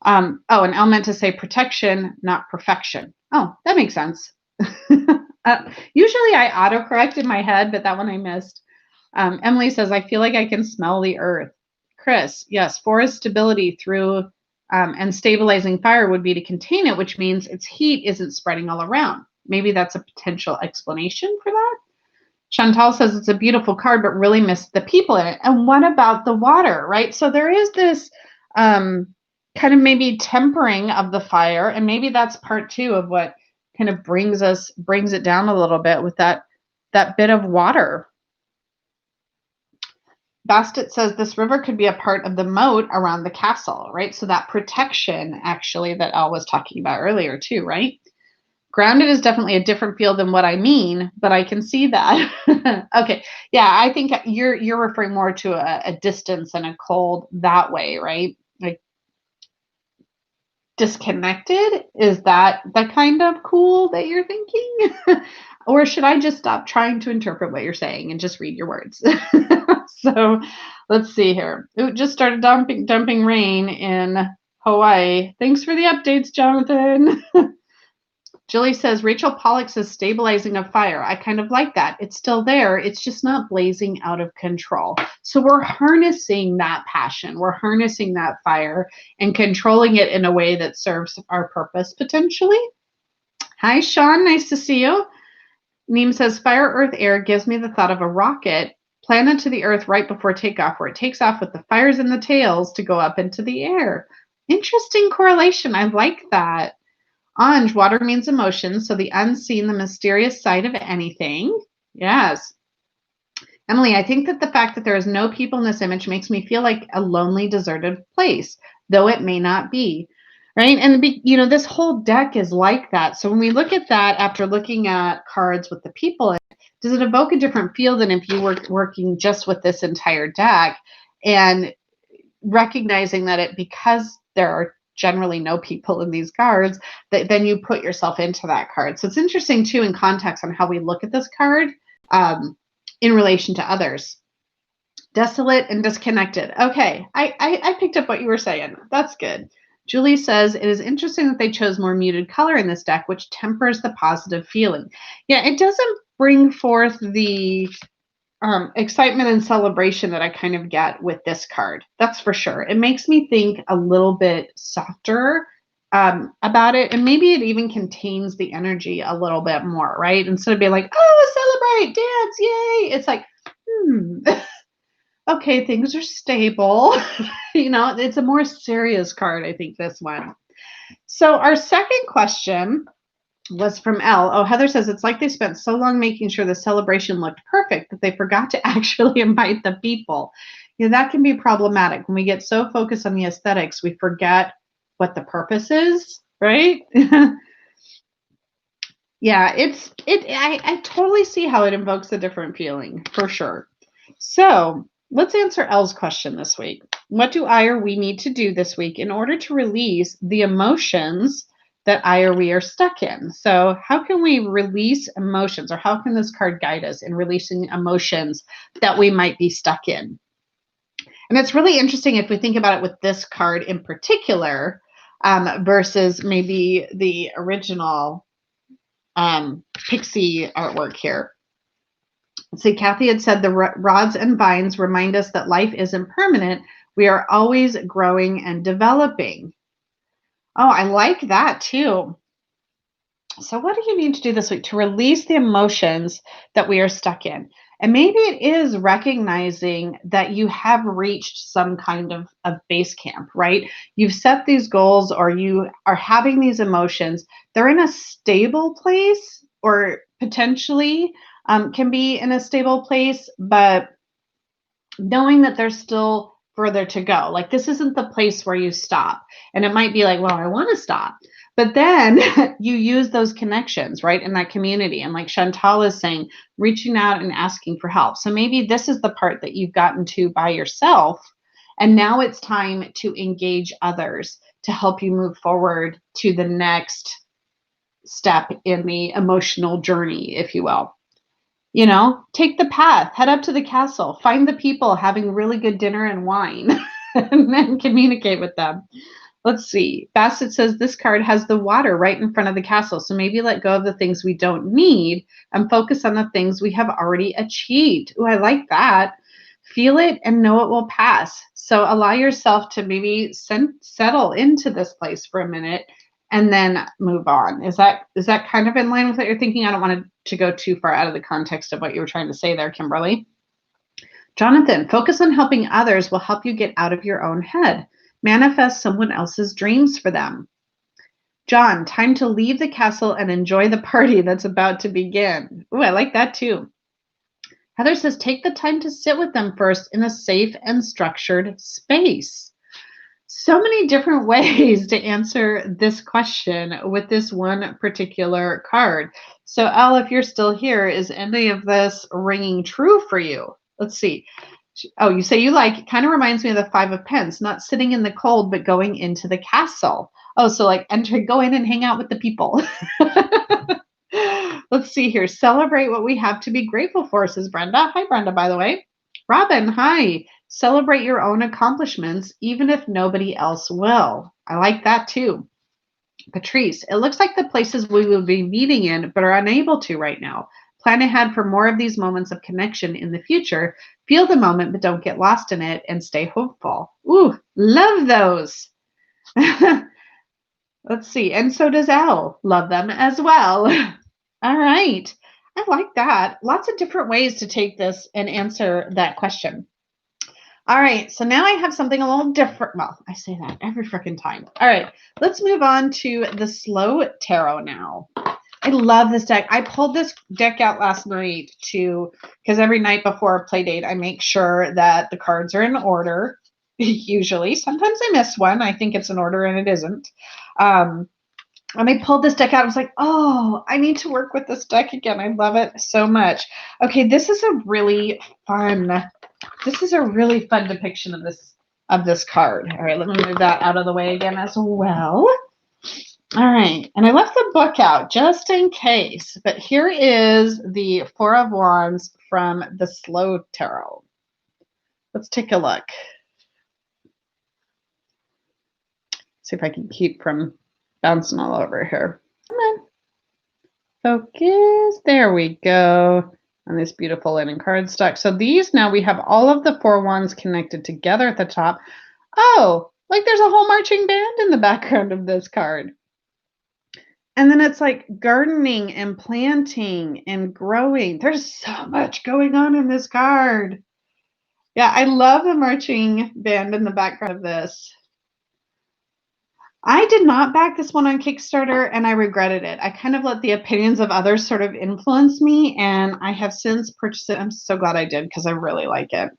And Elle meant to say protection, not perfection. Oh, that makes sense. Usually I autocorrect in my head, but that one I missed. Emily says, I feel like I can smell the earth. Chris, yes, forest stability through and stabilizing fire would be to contain it, which means its heat isn't spreading all around. Maybe that's a potential explanation for that. Chantal says it's a beautiful card, but really missed the people in it. And what about the water, right? So there is this kind of maybe tempering of the fire, and maybe that's part 2 of what kind of brings it down a little bit with that bit of water. Bastet says this river could be a part of the moat around the castle, right? So that protection, actually, that Elle was talking about earlier too, right? Grounded is definitely a different feel than what I mean, but I can see that. Okay. Yeah, I think you're referring more to a distance and a cold that way, right? Like disconnected? Is that the kind of cool that you're thinking? Or should I just stop trying to interpret what you're saying and just read your words? So let's see here. It just started dumping rain in Hawaii. Thanks for the updates, Jonathan. Julie says, Rachel Pollack says stabilizing a fire. I kind of like that. It's still there. It's just not blazing out of control. So we're harnessing that passion. We're harnessing that fire and controlling it in a way that serves our purpose potentially. Hi, Sean. Nice to see you. Neem says, fire, earth, air gives me the thought of a rocket planted to the earth right before takeoff, where it takes off with the fires in the tails to go up into the air. Interesting correlation. I like that. Anj, water means emotion, so the unseen, the mysterious side of anything. Yes. Emily, I think that the fact that there is no people in this image makes me feel like a lonely, deserted place, though it may not be. Right? And, this whole deck is like that. So when we look at that after looking at cards with the people in it, does it evoke a different feel than if you were working just with this entire deck and recognizing that because there are generally no people in these cards, that then you put yourself into that card. So it's interesting too in context on how we look at this card in relation to others. Desolate and disconnected. Okay, I picked up what you were saying. That's good. Julie says, it is interesting that they chose more muted color in this deck, which tempers the positive feeling. Yeah, it doesn't bring forth the excitement and celebration that I kind of get with this card. That's for sure. It makes me think a little bit softer about it, and maybe it even contains the energy a little bit more, right? Instead of being like, oh, celebrate, dance, yay, it's like, okay, things are stable. It's a more serious card, I think, this one. So our second question was from Elle. Oh, Heather says it's like they spent so long making sure the celebration looked perfect that they forgot to actually invite the people. That can be problematic. When we get so focused on the aesthetics, we forget what the purpose is, right? Yeah, I totally see how it invokes a different feeling, for sure. So let's answer Elle's question this week. What do I or we need to do this week in order to release the emotions that I or we are stuck in? So how can we release emotions, or how can this card guide us in releasing emotions that we might be stuck in? And it's really interesting if we think about it with this card in particular, versus maybe the original pixie artwork here. See, Kathy had said the rods and vines remind us that life isn't permanent. We are always growing and developing. Oh, I like that too. So what do you need to do this week to release the emotions that we are stuck in? And maybe it is recognizing that you have reached some kind of base camp, right? You've set these goals, or you are having these emotions. They're in a stable place, or potentially can be in a stable place, but knowing that there's still further to go. Like, this isn't the place where you stop. And it might be like, well, I want to stop. But then you use those connections, right, in that community. And like Chantal is saying, reaching out and asking for help. So maybe this is the part that you've gotten to by yourself. And now it's time to engage others to help you move forward to the next step in the emotional journey, if you will. Take the path, head up to the castle, find the people having really good dinner and wine, and then communicate with them. Let's see. Bassett says this card has the water right in front of the castle. So maybe let go of the things we don't need and focus on the things we have already achieved. Oh, I like that. Feel it and know it will pass. So allow yourself to maybe settle into this place for a minute and then move on. Is that kind of in line with what you're thinking? I don't want to go too far out of the context of what you were trying to say there, Kimberly. Jonathan, focus on helping others will help you get out of your own head. Manifest someone else's dreams for them. John, time to leave the castle and enjoy the party that's about to begin. Ooh, I like that too. Heather says, take the time to sit with them first in a safe and structured space. So many different ways to answer this question with this one particular card. So, Elle, if you're still here, is any of this ringing true for you? Let's see. Oh, you say you like it. Kind of reminds me of the Five of Pens, not sitting in the cold, but going into the castle. Oh, so like go in and hang out with the people. Let's see here. Celebrate what we have to be grateful for, says Brenda. Hi, Brenda, by the way. Robin, hi. Celebrate your own accomplishments, even if nobody else will. I like that too. Patrice, it looks like the places we will be meeting in, but are unable to right now. Plan ahead for more of these moments of connection in the future. Feel the moment, but don't get lost in it, and stay hopeful. Ooh, love those. Let's see. And so does Elle. Love them as well. All right. I like that. Lots of different ways to take this and answer that question. All right. So now I have something a little different. Well, I say that every freaking time. All right. Let's move on to the slow tarot now. I love this deck. I pulled this deck out last night because every night before a play date, I make sure that the cards are in order. Usually. Sometimes I miss one. I think it's in order and it isn't. And I pulled this deck out. I was like, oh, I need to work with this deck again. I love it so much. Okay, this is a really fun depiction of this card. All right, let me move that out of the way again as well. All right, and I left the book out just in case, but here is the Four of Wands from the Slow Tarot. Let's take a look. See if I can keep from bouncing all over here. Come on. Focus. There we go. On this beautiful linen cardstock. So these now we have all of the Four Wands connected together at the top. Oh, Like there's a whole marching band in the background of this card. And then it's like gardening and planting and growing. There's so much going on in this card. Yeah, I love the marching band in the background of this. I did not back this one on Kickstarter and I regretted it. I kind of let the opinions of others sort of influence me, and I have since purchased it. I'm so glad I did because I really like it.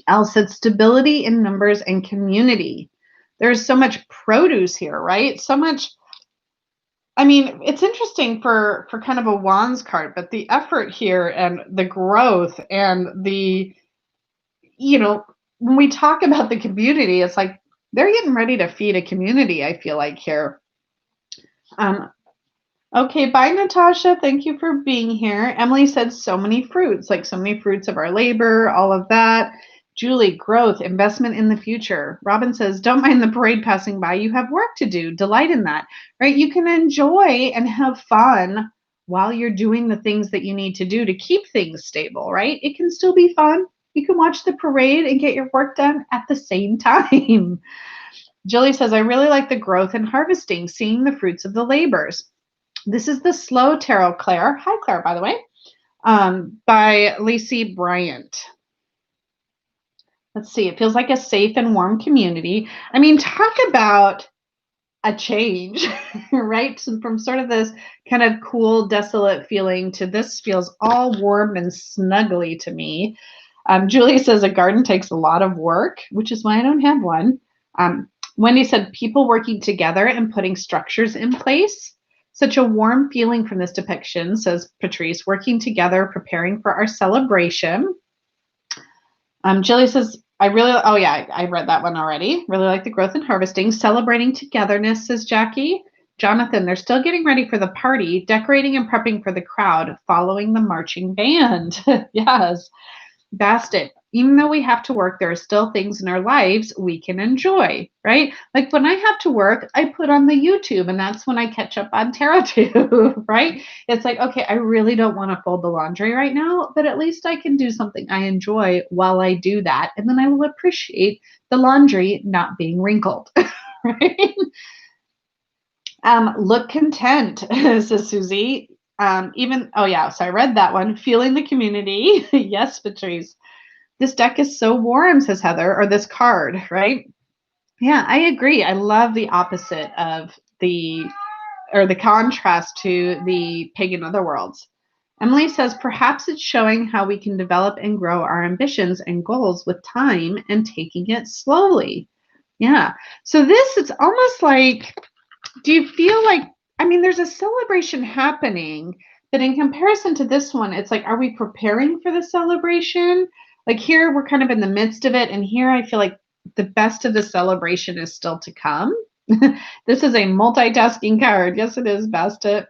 Al said stability in numbers and community. There's so much produce here, right? So much. I mean, it's interesting for kind of a wands card, but the effort here and the growth and the, you know, when we talk about the community, it's like they're getting ready to feed a community, I feel like here. Um, okay, bye, Natasha. Thank you for being here. Emily said so many fruits, like so many fruits of our labor, all of that. Julie, growth, investment in the future. Robin says, don't mind the parade passing by. You have work to do. Delight in that, right? You can enjoy and have fun while you're doing the things that you need to do to keep things stable, right? It can still be fun. You can watch the parade and get your work done at the same time. Julie says, I really like the growth and harvesting, seeing the fruits of the labors. This is the Slow Tarot, Claire. Hi, Claire, by the way, by Lacey Bryant. Let's see. It feels like a safe and warm community. I mean, talk about a change, right? So from sort of this kind of cool, desolate feeling to this feels all warm and snuggly to me. Julie says a garden takes a lot of work, which is why I don't have one. Wendy said people working together and putting structures in place. Such a warm feeling from this depiction, says Patrice, working together, preparing for our celebration. Julie says, I read that one already. Really like the growth and harvesting. Celebrating togetherness, says Jackie. Jonathan, they're still getting ready for the party, decorating and prepping for the crowd, following the marching band. Yes. Bastet, even though we have to work, there are still things in our lives we can enjoy, right? Like when I have to work, I put on the YouTube and that's when I catch up on tarot too, right? It's like, okay, I really don't want to fold the laundry right now, but at least I can do something I enjoy while I do that. And then I will appreciate the laundry not being wrinkled, right? Look content, says Susie. So I read that one. Feeling the community. Yes, Patrice. This deck is so warm, says Heather, or this card, right? Yeah, I agree. I love the opposite of the contrast to the pagan otherworlds. Emily says perhaps it's showing how we can develop and grow our ambitions and goals with time and taking it slowly. Yeah. So it's almost like, do you feel like, I mean, there's a celebration happening, but in comparison to this one, it's like, are we preparing for the celebration? Like here, we're kind of in the midst of it. And here, I feel like the best of the celebration is still to come. This is a multitasking card. Yes, it is, Bastet.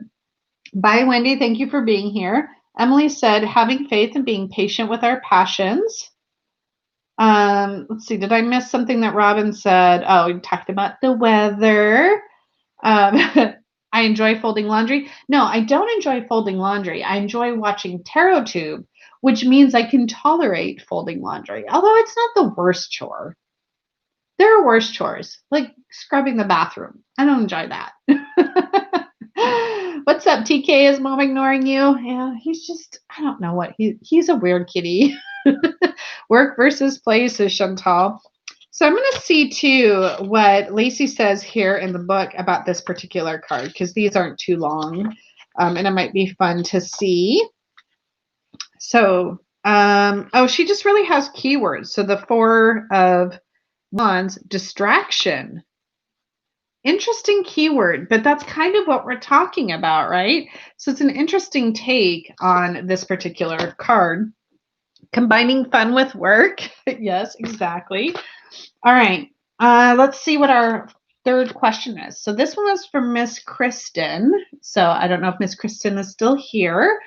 Bye, Wendy. Thank you for being here. Emily said, having faith and being patient with our passions. Let's see. Did I miss something that Robin said? Oh, we talked about the weather. I enjoy folding laundry. No, I don't enjoy folding laundry. I enjoy watching TarotTube, which means I can tolerate folding laundry, although it's not the worst chore. There are worse chores, like scrubbing the bathroom. I don't enjoy that. What's up, TK? Is mom ignoring you? Yeah, he's just, I don't know what, he's a weird kitty. Work versus play, says Chantal. So I'm going to see too what Lacey says here in the book about this particular card, because these aren't too long, and it might be fun to see. So, she just really has keywords. So the Four of Wands, distraction. Interesting keyword, but that's kind of what we're talking about, right? So it's an interesting take on this particular card. Combining fun with work. Yes, exactly. All right. Let's see what our third question is. So this one was from Miss Kristen. So I don't know if Miss Kristen is still here,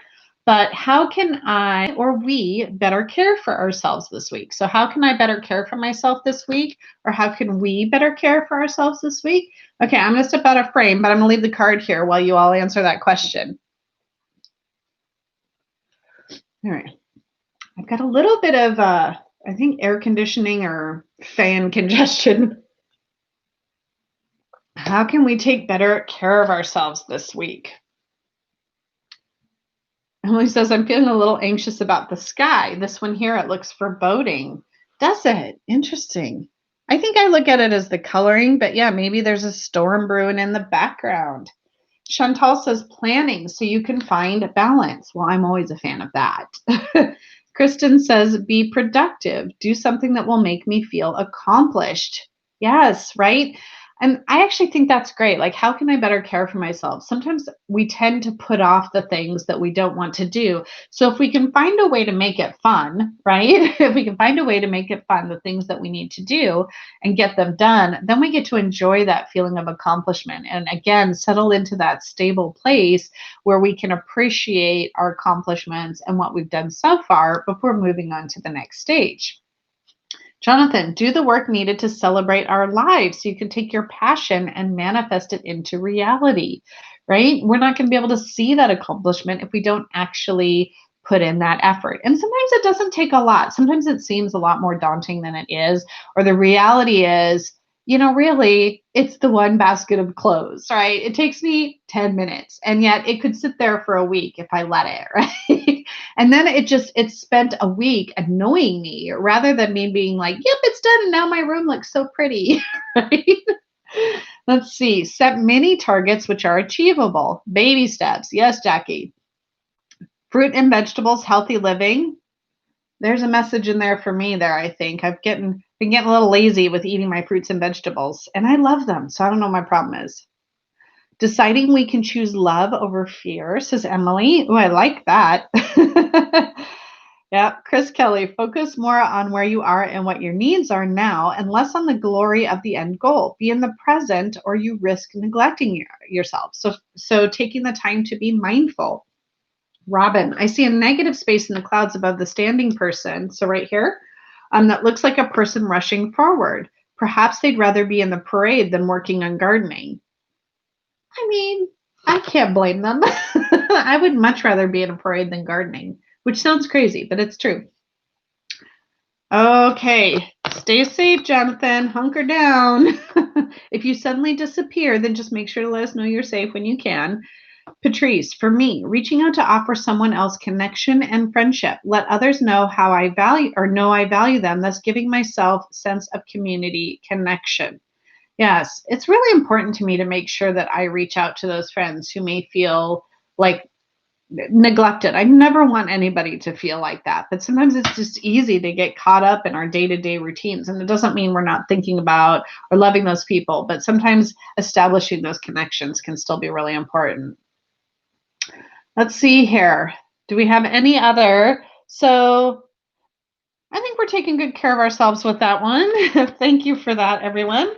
but how can I or we better care for ourselves this week? So how can I better care for myself this week? Or how can we better care for ourselves this week? Okay, I'm going to step out of frame, but I'm going to leave the card here while you all answer that question. All right. I've got a little bit of, I think, air conditioning or fan congestion. How can we take better care of ourselves this week? Emily says, I'm feeling a little anxious about the sky. This one here, it looks foreboding. Does it? Interesting. I think I look at it as the coloring, but yeah, maybe there's a storm brewing in the background. Chantal says planning so you can find balance. Well, I'm always a fan of that. Kristen says be productive. Do something that will make me feel accomplished. Yes, right? And I actually think that's great. Like, how can I better care for myself? Sometimes we tend to put off the things that we don't want to do. So if we can find a way to make it fun, right? If we can find a way to make it fun, the things that we need to do and get them done, then we get to enjoy that feeling of accomplishment. And again, settle into that stable place where we can appreciate our accomplishments and what we've done so far before moving on to the next stage. Jonathan, do the work needed to celebrate our lives so you can take your passion and manifest it into reality, right? We're not going to be able to see that accomplishment if we don't actually put in that effort. And sometimes it doesn't take a lot. Sometimes it seems a lot more daunting than it is, or the reality is, really, it's the one basket of clothes, right? It takes me 10 minutes, and yet it could sit there for a week if I let it, right? And then it's spent a week annoying me rather than me being like, yep, it's done. And now my room looks so pretty, right? Let's see. Set mini targets which are achievable. Baby steps. Yes, Jackie. Fruit and vegetables, healthy living. There's a message in there for me there, I think. Been getting a little lazy with eating my fruits and vegetables, and I love them. So I don't know what my problem is. Deciding we can choose love over fear, says Emily. Oh, I like that. Yeah, Chris Kelly, focus more on where you are and what your needs are now and less on the glory of the end goal. Be in the present or you risk neglecting yourself. So taking the time to be mindful. Robin, I see a negative space in the clouds above the standing person. So right here, that looks like a person rushing forward. Perhaps they'd rather be in the parade than working on gardening. I mean, I can't blame them. I would much rather be in a parade than gardening, which sounds crazy, but it's true. Okay, stay safe, Jonathan. Hunker down. If you suddenly disappear, then just make sure to let us know you're safe when you can. Patrice, for me, reaching out to offer someone else connection and friendship. Let others know how I value them, thus giving myself sense of community connection. Yes, it's really important to me to make sure that I reach out to those friends who may feel like neglected. I never want anybody to feel like that. But sometimes it's just easy to get caught up in our day-to-day routines. And it doesn't mean we're not thinking about or loving those people, but sometimes establishing those connections can still be really important. Let's see here. Do we have any other? So I think we're taking good care of ourselves with that one. Thank you for that, everyone.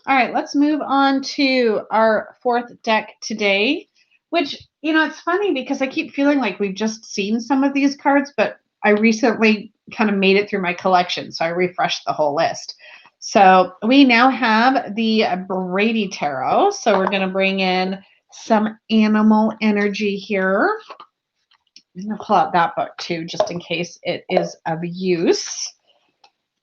All right, let's move on to our fourth deck today, which, it's funny because I keep feeling like we've just seen some of these cards, but I recently kind of made it through my collection, so I refreshed the whole list. So we now have the Brady Tarot. So we're going to bring in some animal energy here. I'm going to pull out that book too, just in case it is of use.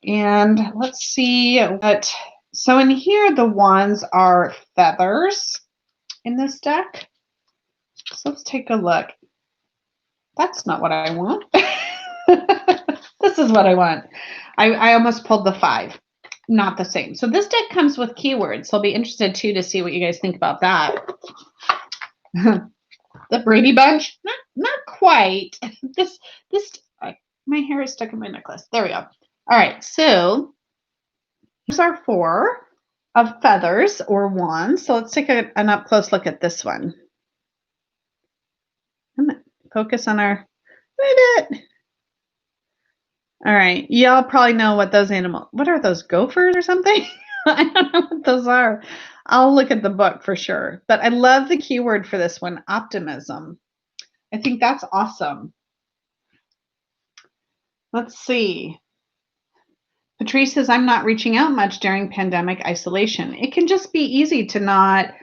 And let's see what. So in here, the wands are feathers in this deck. So let's take a look. That's not what I want. This is what I want. I almost pulled the 5. Not the same. So this deck comes with keywords. So I'll be interested too to see what you guys think about that. The Brady Bunch? Not quite. This my hair is stuck in my necklace. There we go. All right, so here's our 4 of feathers or wands. So let's take an up close look at this one. Focus on our. All right, y'all probably know what those animals. What are those, gophers or something? I don't know what those are. I'll look at the book for sure. But I love the keyword for this one, optimism. I think that's awesome. Let's see. Patrice says, I'm not reaching out much during pandemic isolation. It can just be easy to not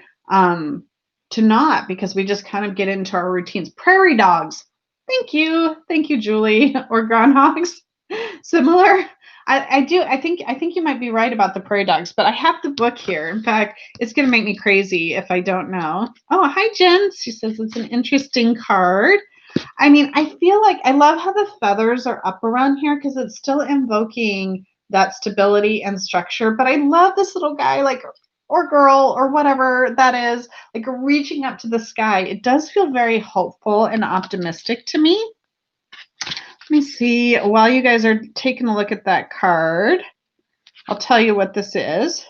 because we just kind of get into our routines. Prairie dogs. Thank you. Thank you, Julie. Or groundhogs. Similar. I do. I think you might be right about the prairie dogs, but I have the book here. In fact, it's going to make me crazy if I don't know. Oh, hi, Jen. She says it's an interesting card. I mean, I feel like I love how the feathers are up around here because it's still invoking that stability and structure. But I love this little guy, like, or girl, or whatever that is, like reaching up to the sky. It does feel very hopeful and optimistic to me. Let me see. While you guys are taking a look at that card, I'll tell you what this is.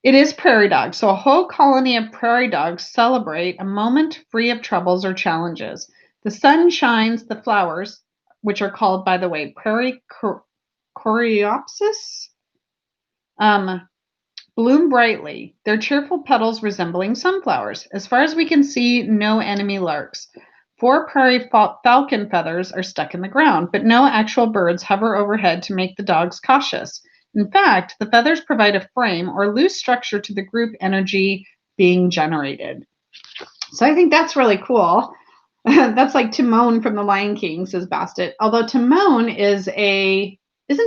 It is prairie dogs. So a whole colony of prairie dogs celebrate a moment free of troubles or challenges. The sun shines, the flowers, which are called, by the way, prairie coreopsis, bloom brightly, their cheerful petals resembling sunflowers. As far as we can see, no enemy lurks. 4 prairie falcon feathers are stuck in the ground, but no actual birds hover overhead to make the dogs cautious. In fact, the feathers provide a frame or loose structure to the group energy being generated. So I think that's really cool. That's like Timon from The Lion King, says Bastet. Although Timon isn't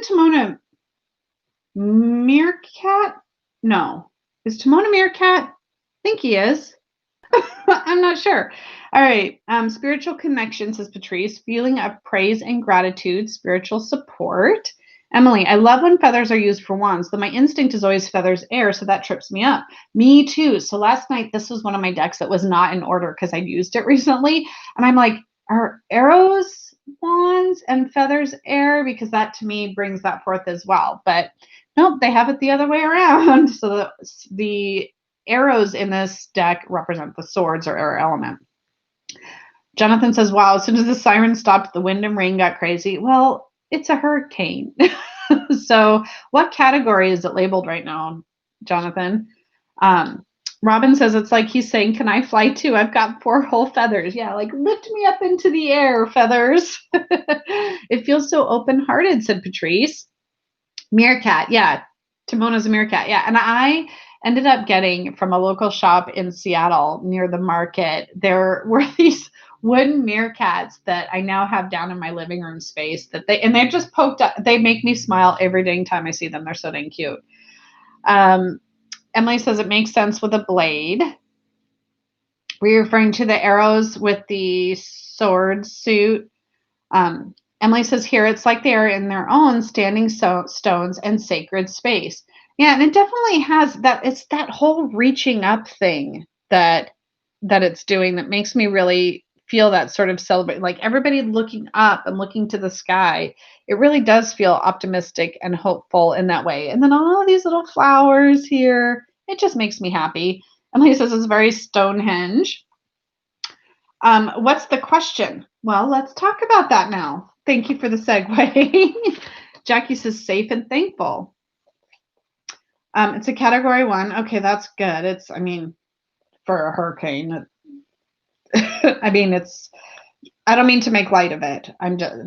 Timon a meerkat? No. Is Timon a meerkat? I think he is. I'm not sure. All right. Spiritual connection, says Patrice. Feeling of praise and gratitude, spiritual support. Emily, I love when feathers are used for wands, though my instinct is always feathers air, so that trips me up. Me too. So last night, this was one of my decks that was not in order because I'd used it recently. And I'm like, are arrows wands and feathers air? Because that to me brings that forth as well. But nope, they have it the other way around. So the arrows in this deck represent the swords or air element. Jonathan says, wow, as soon as the siren stopped, the wind and rain got crazy. Well, it's a hurricane. So what category is it labeled right now, Jonathan? Robin says, it's like he's saying, can I fly too? I've got 4 whole feathers. Yeah, like lift me up into the air, feathers. It feels so open-hearted, said Patrice. Meerkat. Yeah, Timona's a meerkat. Yeah, and I ended up getting from a local shop in Seattle near the market. There were these wooden meerkats that I now have down in my living room space they're just poked up. They make me smile every dang time I see them. They're so dang cute. Emily says it makes sense with a blade. Were you referring to the arrows with the sword suit? Emily says here, it's like they are in their own standing stones and sacred space. Yeah, and it definitely has that. It's that whole reaching up thing that it's doing that makes me really feel that sort of celebrate, like everybody looking up and looking to the sky. It really does feel optimistic and hopeful in that way. And then all of these little flowers here, it just makes me happy. Emily says it's very Stonehenge. What's the question? Well, let's talk about that now. Thank you for the segue. Jackie says safe and thankful. It's a category 1. Okay, that's good. It's, I mean, for a hurricane, I mean, I don't mean to make light of it.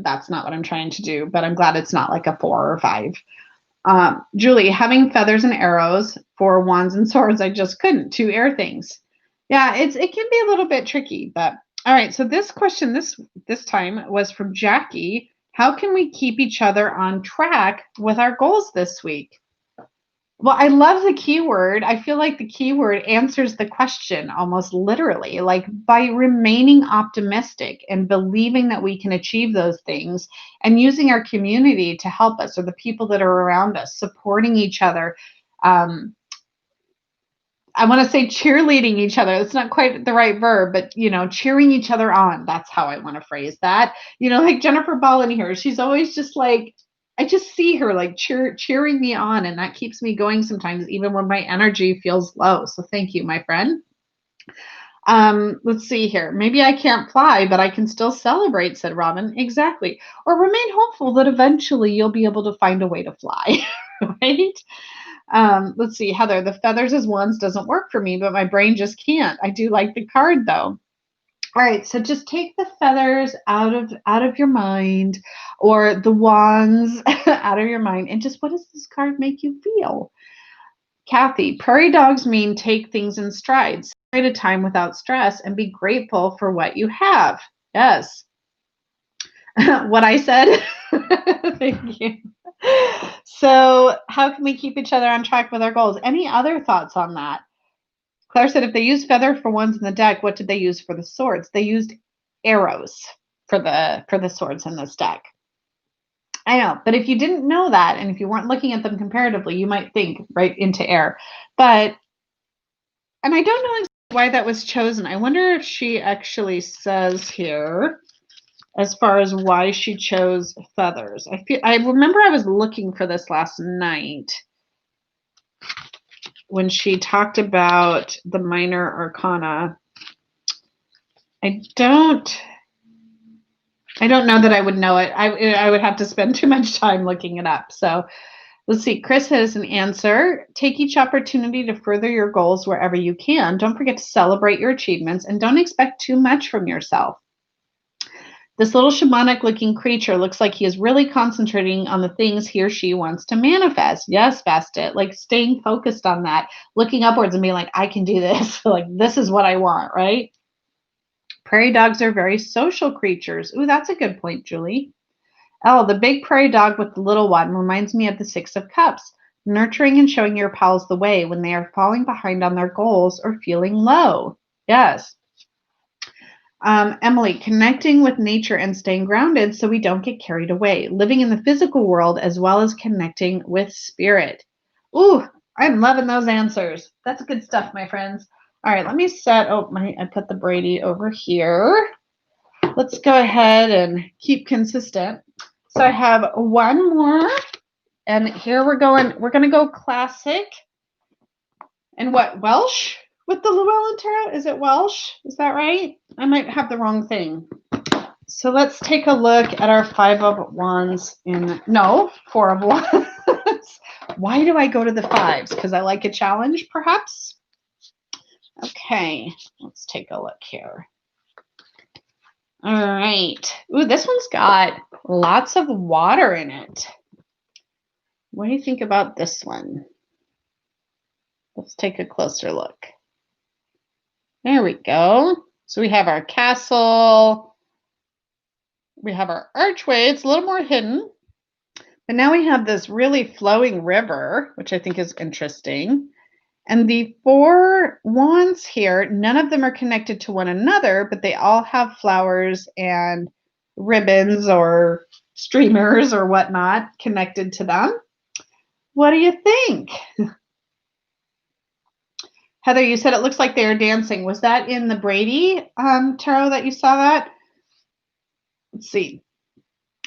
That's not what I'm trying to do, but I'm glad it's not like a 4 or 5. Julie, having feathers and arrows for wands and swords, I just couldn't. 2 air things. Yeah, it can be a little bit tricky, but all right. So this question this time was from Jackie. How can we keep each other on track with our goals this week? Well, I love the keyword. I feel like the keyword answers the question almost literally, like by remaining optimistic and believing that we can achieve those things and using our community to help us, or the people that are around us, supporting each other. I want to say cheerleading each other. That's not quite the right verb, but, cheering each other on. That's how I want to phrase that. Like Jennifer Ball in here, she's always just like, I just see her like cheering me on, and that keeps me going sometimes, even when my energy feels low. So thank you, my friend. Let's see here. Maybe I can't fly, but I can still celebrate, said Robin. Exactly. Or remain hopeful that eventually you'll be able to find a way to fly, right? Let's see, Heather, the feathers as wands doesn't work for me, but my brain just can't. I do like the card though. All right, so just take the feathers out of your mind, or the wands out of your mind, and just, what does this card make you feel? Kathy, prairie dogs mean take things in strides, celebrate a time without stress, and be grateful for what you have. Yes. What I said. Thank you. So how can we keep each other on track with our goals? Any other thoughts on that? Claire said if they used feather for ones in the deck, what did they use for the swords? They used arrows for the swords in this deck. I know, but if you didn't know that, and if you weren't looking at them comparatively, you might think right into air. And I don't know exactly why that was chosen. I wonder if she actually says here as far as why she chose feathers. I remember I was looking for this last night when she talked about the minor arcana. I don't know that I would know it. I would have to spend too much time looking it up. So let's see. Chris has an answer. Take each opportunity to further your goals wherever you can. Don't forget to celebrate your achievements and don't expect too much from yourself. This little shamanic looking creature looks like he is really concentrating on the things he or she wants to manifest. Yes, Bastet, like staying focused on that, looking upwards and being like, I can do this. Like, this is what I want, right? Prairie dogs are very social creatures. Ooh, that's a good point, Julie. Oh, the big prairie dog with the little one reminds me of the Six of Cups, nurturing and showing your pals the way when they are falling behind on their goals or feeling low. Yes. Emily, connecting with nature and staying grounded so we don't get carried away, living in the physical world as well as connecting with spirit. Ooh, I'm loving those answers. That's good stuff, my friends. All right, let me set, I put the Brady over here. Let's go ahead and keep consistent. So I have one more, and here we're going to go classic. And what, Welsh with the Llewellyn Tarot? Is it Welsh? Is that right? I might have the wrong thing. So let's take a look at our 5 of Wands 4 of Wands. Why do I go to the 5s? Because I like a challenge, perhaps? Okay, let's take a look here. All right. Ooh, this one's got lots of water in it. What do you think about this one? Let's take a closer look. There we go. So we have our castle. We have our archway. It's a little more hidden. But now we have this really flowing river, which I think is interesting. And the 4 wands here, none of them are connected to one another, but they all have flowers and ribbons or streamers or whatnot connected to them. What do you think? Heather, you said it looks like they are dancing. Was that in the Brady tarot that you saw that? Let's see.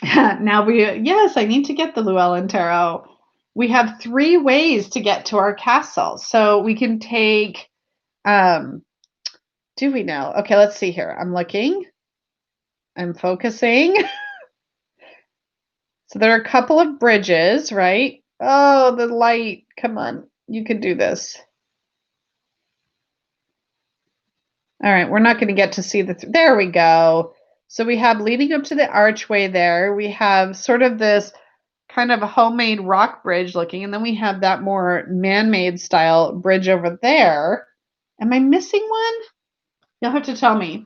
Now yes, I need to get the Llewellyn Tarot. We have 3 ways to get to our castle. So we can take, do we know? Okay, let's see here. I'm looking. I'm focusing. So there are a couple of bridges, right? Oh, the light. Come on. You can do this. All right, we're not going to get to see there we go. So we have leading up to the archway there. We have sort of this kind of a homemade rock bridge looking, and then we have that more man-made style bridge over there. Am I missing one? You'll have to tell me.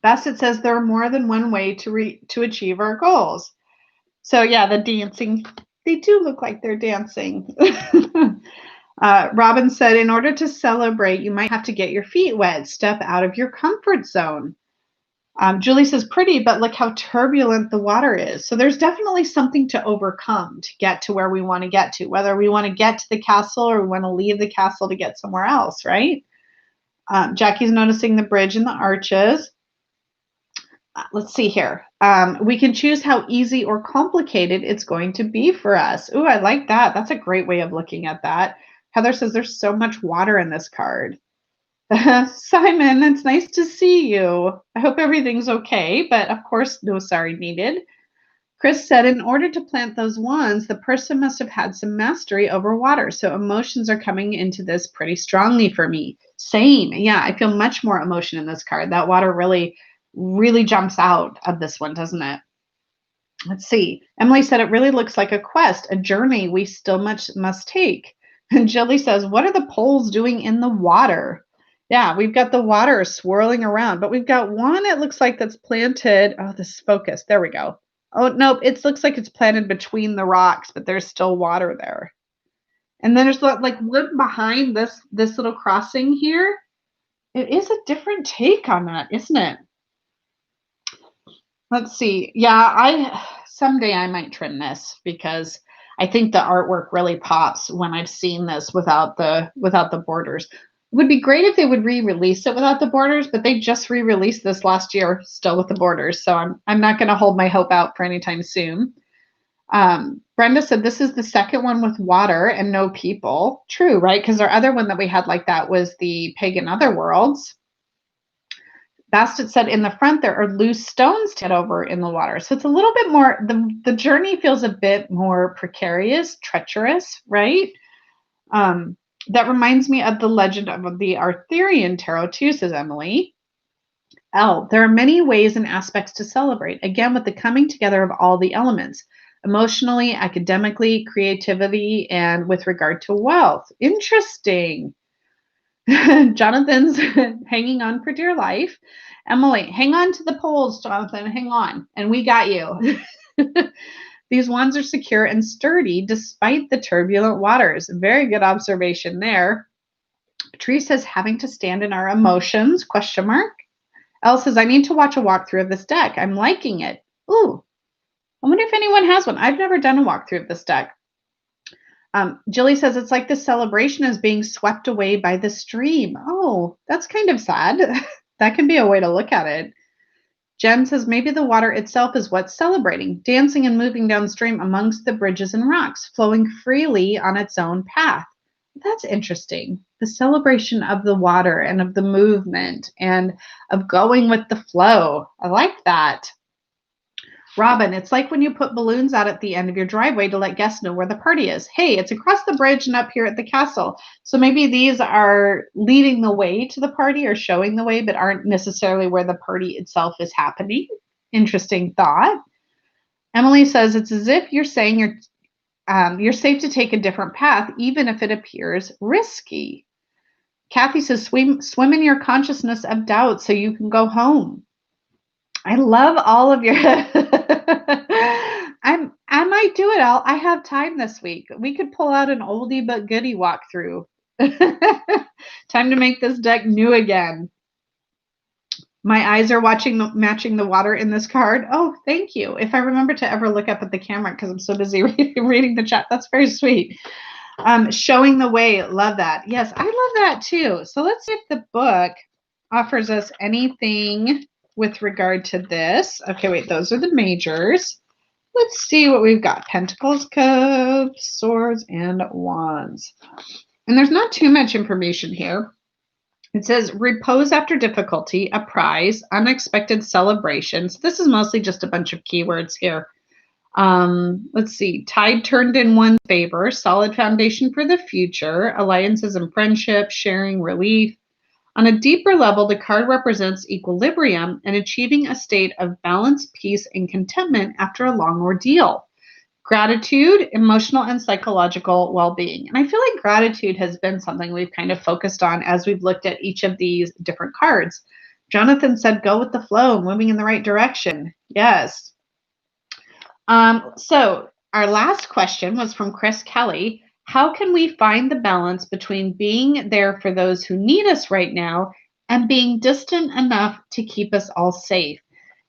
Bassett says there are more than one way to achieve our goals. So yeah, the dancing, they do look like they're dancing. Robin said, in order to celebrate, you might have to get your feet wet, step out of your comfort zone. Julie says, pretty, but look how turbulent the water is. So there's definitely something to overcome to get to where we want to get to, whether we want to get to the castle or we want to leave the castle to get somewhere else, right? Jackie's noticing the bridge and the arches. Let's see here. We can choose how easy or complicated it's going to be for us. Ooh, I like that. That's a great way of looking at that. Heather says there's so much water in this card. Simon, it's nice to see you. I hope everything's okay, but of course, no sorry needed. Chris said, in order to plant those wands, the person must have had some mastery over water. So emotions are coming into this pretty strongly for me. Same. Yeah, I feel much more emotion in this card. That water really, really jumps out of this one, doesn't it? Let's see. Emily said, it really looks like a quest, a journey we still must take. And Jilly says, what are the poles doing in the water? Yeah, we've got the water swirling around, but we've got one it looks like that's planted. Oh, this is focus. There we go. Oh, nope. It looks like it's planted between the rocks, but there's still water there. And then there's like wood behind this little crossing here. It is a different take on that, isn't it? Let's see. Yeah, I someday I might trim this because I think the artwork really pops when I've seen this without the borders. It would be great if they would re-release it without the borders, but they just re-released this last year still with the borders. So I'm not going to hold my hope out for anytime soon. Brenda said this is the second one with water and no people. True, right? Because our other one that we had like that was the Pagan Otherworlds. Bastet said in the front there are loose stones to get over in the water. So it's a little bit more, the journey feels a bit more precarious, treacherous, right? That reminds me of the legend of the Arthurian tarot too, says Emily. There are many ways and aspects to celebrate, again, with the coming together of all the elements, emotionally, academically, creativity, and with regard to wealth. Interesting. Jonathan's hanging on for dear life. Emily, hang on to the poles, Jonathan. Hang on. And we got you. These wands are secure and sturdy despite the turbulent waters. Very good observation there. Patrice says having to stand in our emotions, question mark. Elle says, I need to watch a walkthrough of this deck. I'm liking it. Ooh, I wonder if anyone has one. I've never done a walkthrough of this deck. Jilly says it's like the celebration is being swept away by the stream. Oh, that's kind of sad. That can be a way to look at it. Jen says maybe the water itself is what's celebrating, dancing and moving downstream amongst the bridges and rocks, flowing freely on its own path. That's interesting. The celebration of the water and of the movement and of going with the flow. I like that. Robin, it's like when you put balloons out at the end of your driveway to let guests know where the party is. Hey, it's across the bridge and up here at the castle. So maybe these are leading the way to the party or showing the way, but aren't necessarily where the party itself is happening. Interesting thought. Emily says it's as if you're saying you're safe to take a different path, even if it appears risky. Kathy says swim in your consciousness of doubt so you can go home. I love all of your. I might do it. I have time this week. We could pull out an oldie but goodie walkthrough. Time to make this deck new again. My eyes are matching the water in this card. Oh, thank you. If I remember to ever look up at the camera because I'm so busy reading the chat, that's very sweet. Showing the way. Love that. Yes, I love that too. So let's see if the book offers us anything with regard to this. Okay, wait, those are the majors. Let's see what we've got. Pentacles, cups, swords, and wands. And there's not too much information here. It says repose after difficulty, a prize, unexpected celebrations. This is mostly just a bunch of keywords here. Let's see. Tide turned in one's favor, solid foundation for the future, alliances and friendship, sharing, relief. On a deeper level, the card represents equilibrium and achieving a state of balance, peace, and contentment after a long ordeal. Gratitude, emotional and psychological well-being. And I feel like gratitude has been something we've kind of focused on as we've looked at each of these different cards. Jonathan said, go with the flow, moving in the right direction. Yes. So our last question was from Chris Kelly. How can we find the balance between being there for those who need us right now and being distant enough to keep us all safe?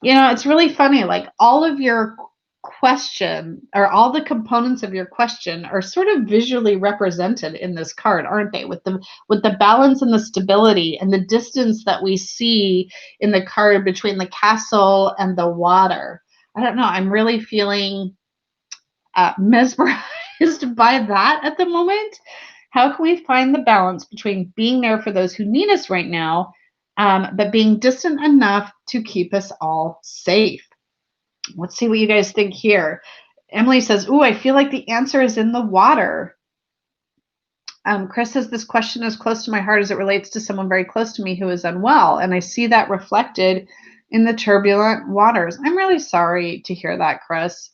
You know, it's really funny, like all of your question or all the components of your question are sort of visually represented in this card, aren't they? With the balance and the stability and the distance that we see in the card between the castle and the water. I don't know. I'm really feeling mesmerized by that at the moment. How can we find the balance between being there for those who need us right now, but being distant enough to keep us all safe? Let's see what you guys think here. Emily says, ooh, I feel like the answer is in the water. Chris says, this question is close to my heart as it relates to someone very close to me who is unwell. And I see that reflected in the turbulent waters. I'm really sorry to hear that, Chris.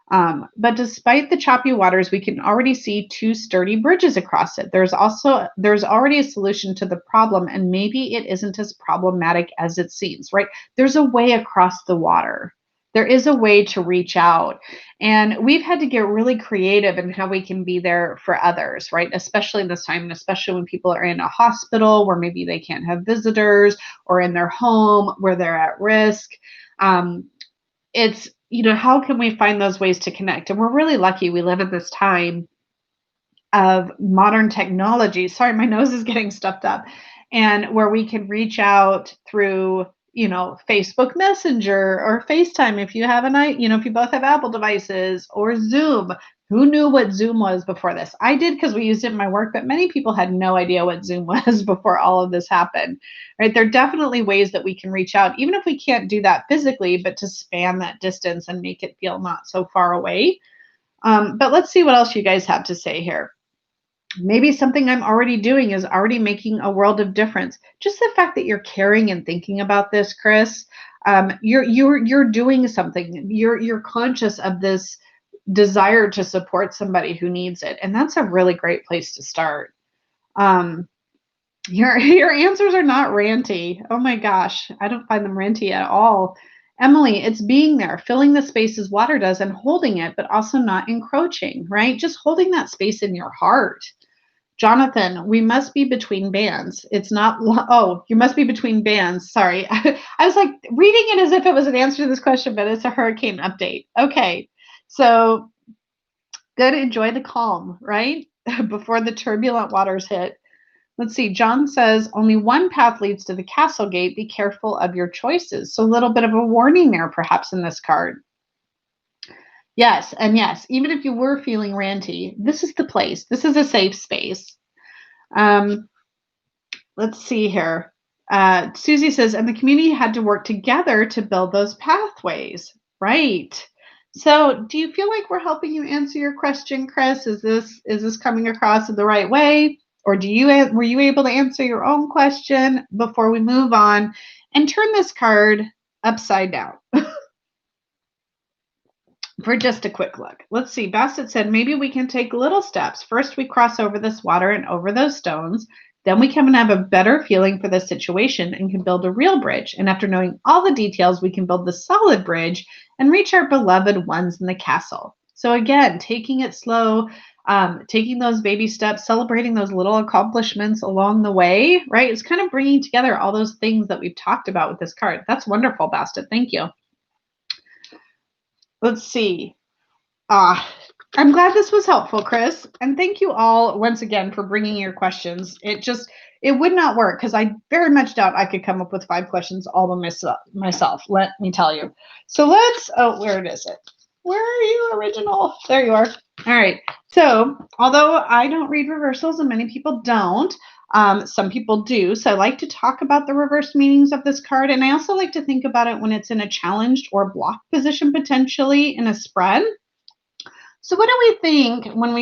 But despite the choppy waters, we can already see two sturdy bridges across it. There's already a solution to the problem, and maybe it isn't as problematic as it seems, right? There's a way across the water. There is a way to reach out. And we've had to get really creative in how we can be there for others, right? Especially this time, and especially when people are in a hospital where maybe they can't have visitors, or in their home where they're at risk. It's, how can we find those ways to connect? And we're really lucky we live at this time of modern technology. Sorry, my nose is getting stuffed up. And where we can reach out through, Facebook Messenger or FaceTime if you have if you both have Apple devices, or Zoom. Who knew what Zoom was before this? I did, because we used it in my work, but many people had no idea what Zoom was before all of this happened, right? There are definitely ways that we can reach out, even if we can't do that physically, but to span that distance and make it feel not so far away. But let's see what else you guys have to say here. Maybe something I'm already doing is already making a world of difference. Just the fact that you're caring and thinking about this, Chris, you're doing something. You're conscious of this desire to support somebody who needs it, and that's a really great place to start. Um, your answers are not ranty. Oh my gosh, I don't find them ranty at all. Emily, it's being there, filling the space as water does, and holding it, but also not encroaching, right? Just holding that space in your heart. Jonathan, we must be between bands. It's not, oh, you must be between bands. Sorry. I was like reading it as if it was an answer to this question, but it's a hurricane update. Okay. So good. Enjoy the calm, right? Before the turbulent waters hit. Let's see. John says only one path leads to the castle gate. Be careful of your choices. So a little bit of a warning there, perhaps, in this card. Yes, and yes, even if you were feeling ranty, this is the place. This is a safe space. Let's see here. Susie says, and the community had to work together to build those pathways. Right. So do you feel like we're helping you answer your question, Chris? Is this coming across in the right way? Or were you able to answer your own question before we move on and turn this card upside down? For just a quick look. Let's see. Bassett said, maybe we can take little steps. First, we cross over this water and over those stones. Then we can have a better feeling for the situation and can build a real bridge. And after knowing all the details, we can build the solid bridge and reach our beloved ones in the castle. So again, taking it slow, taking those baby steps, celebrating those little accomplishments along the way, right? It's kind of bringing together all those things that we've talked about with this card. That's wonderful, Bassett. Thank you. Let's see. I'm glad this was helpful, Chris. And thank you all once again for bringing your questions. It would not work because I very much doubt I could come up with 5 questions all by myself, let me tell you. So where is it? Where are you, original? There you are. All right. So although I don't read reversals and many people don't, some people do. So I like to talk about the reverse meanings of this card. And I also like to think about it when it's in a challenged or blocked position, potentially in a spread. So what do we think when we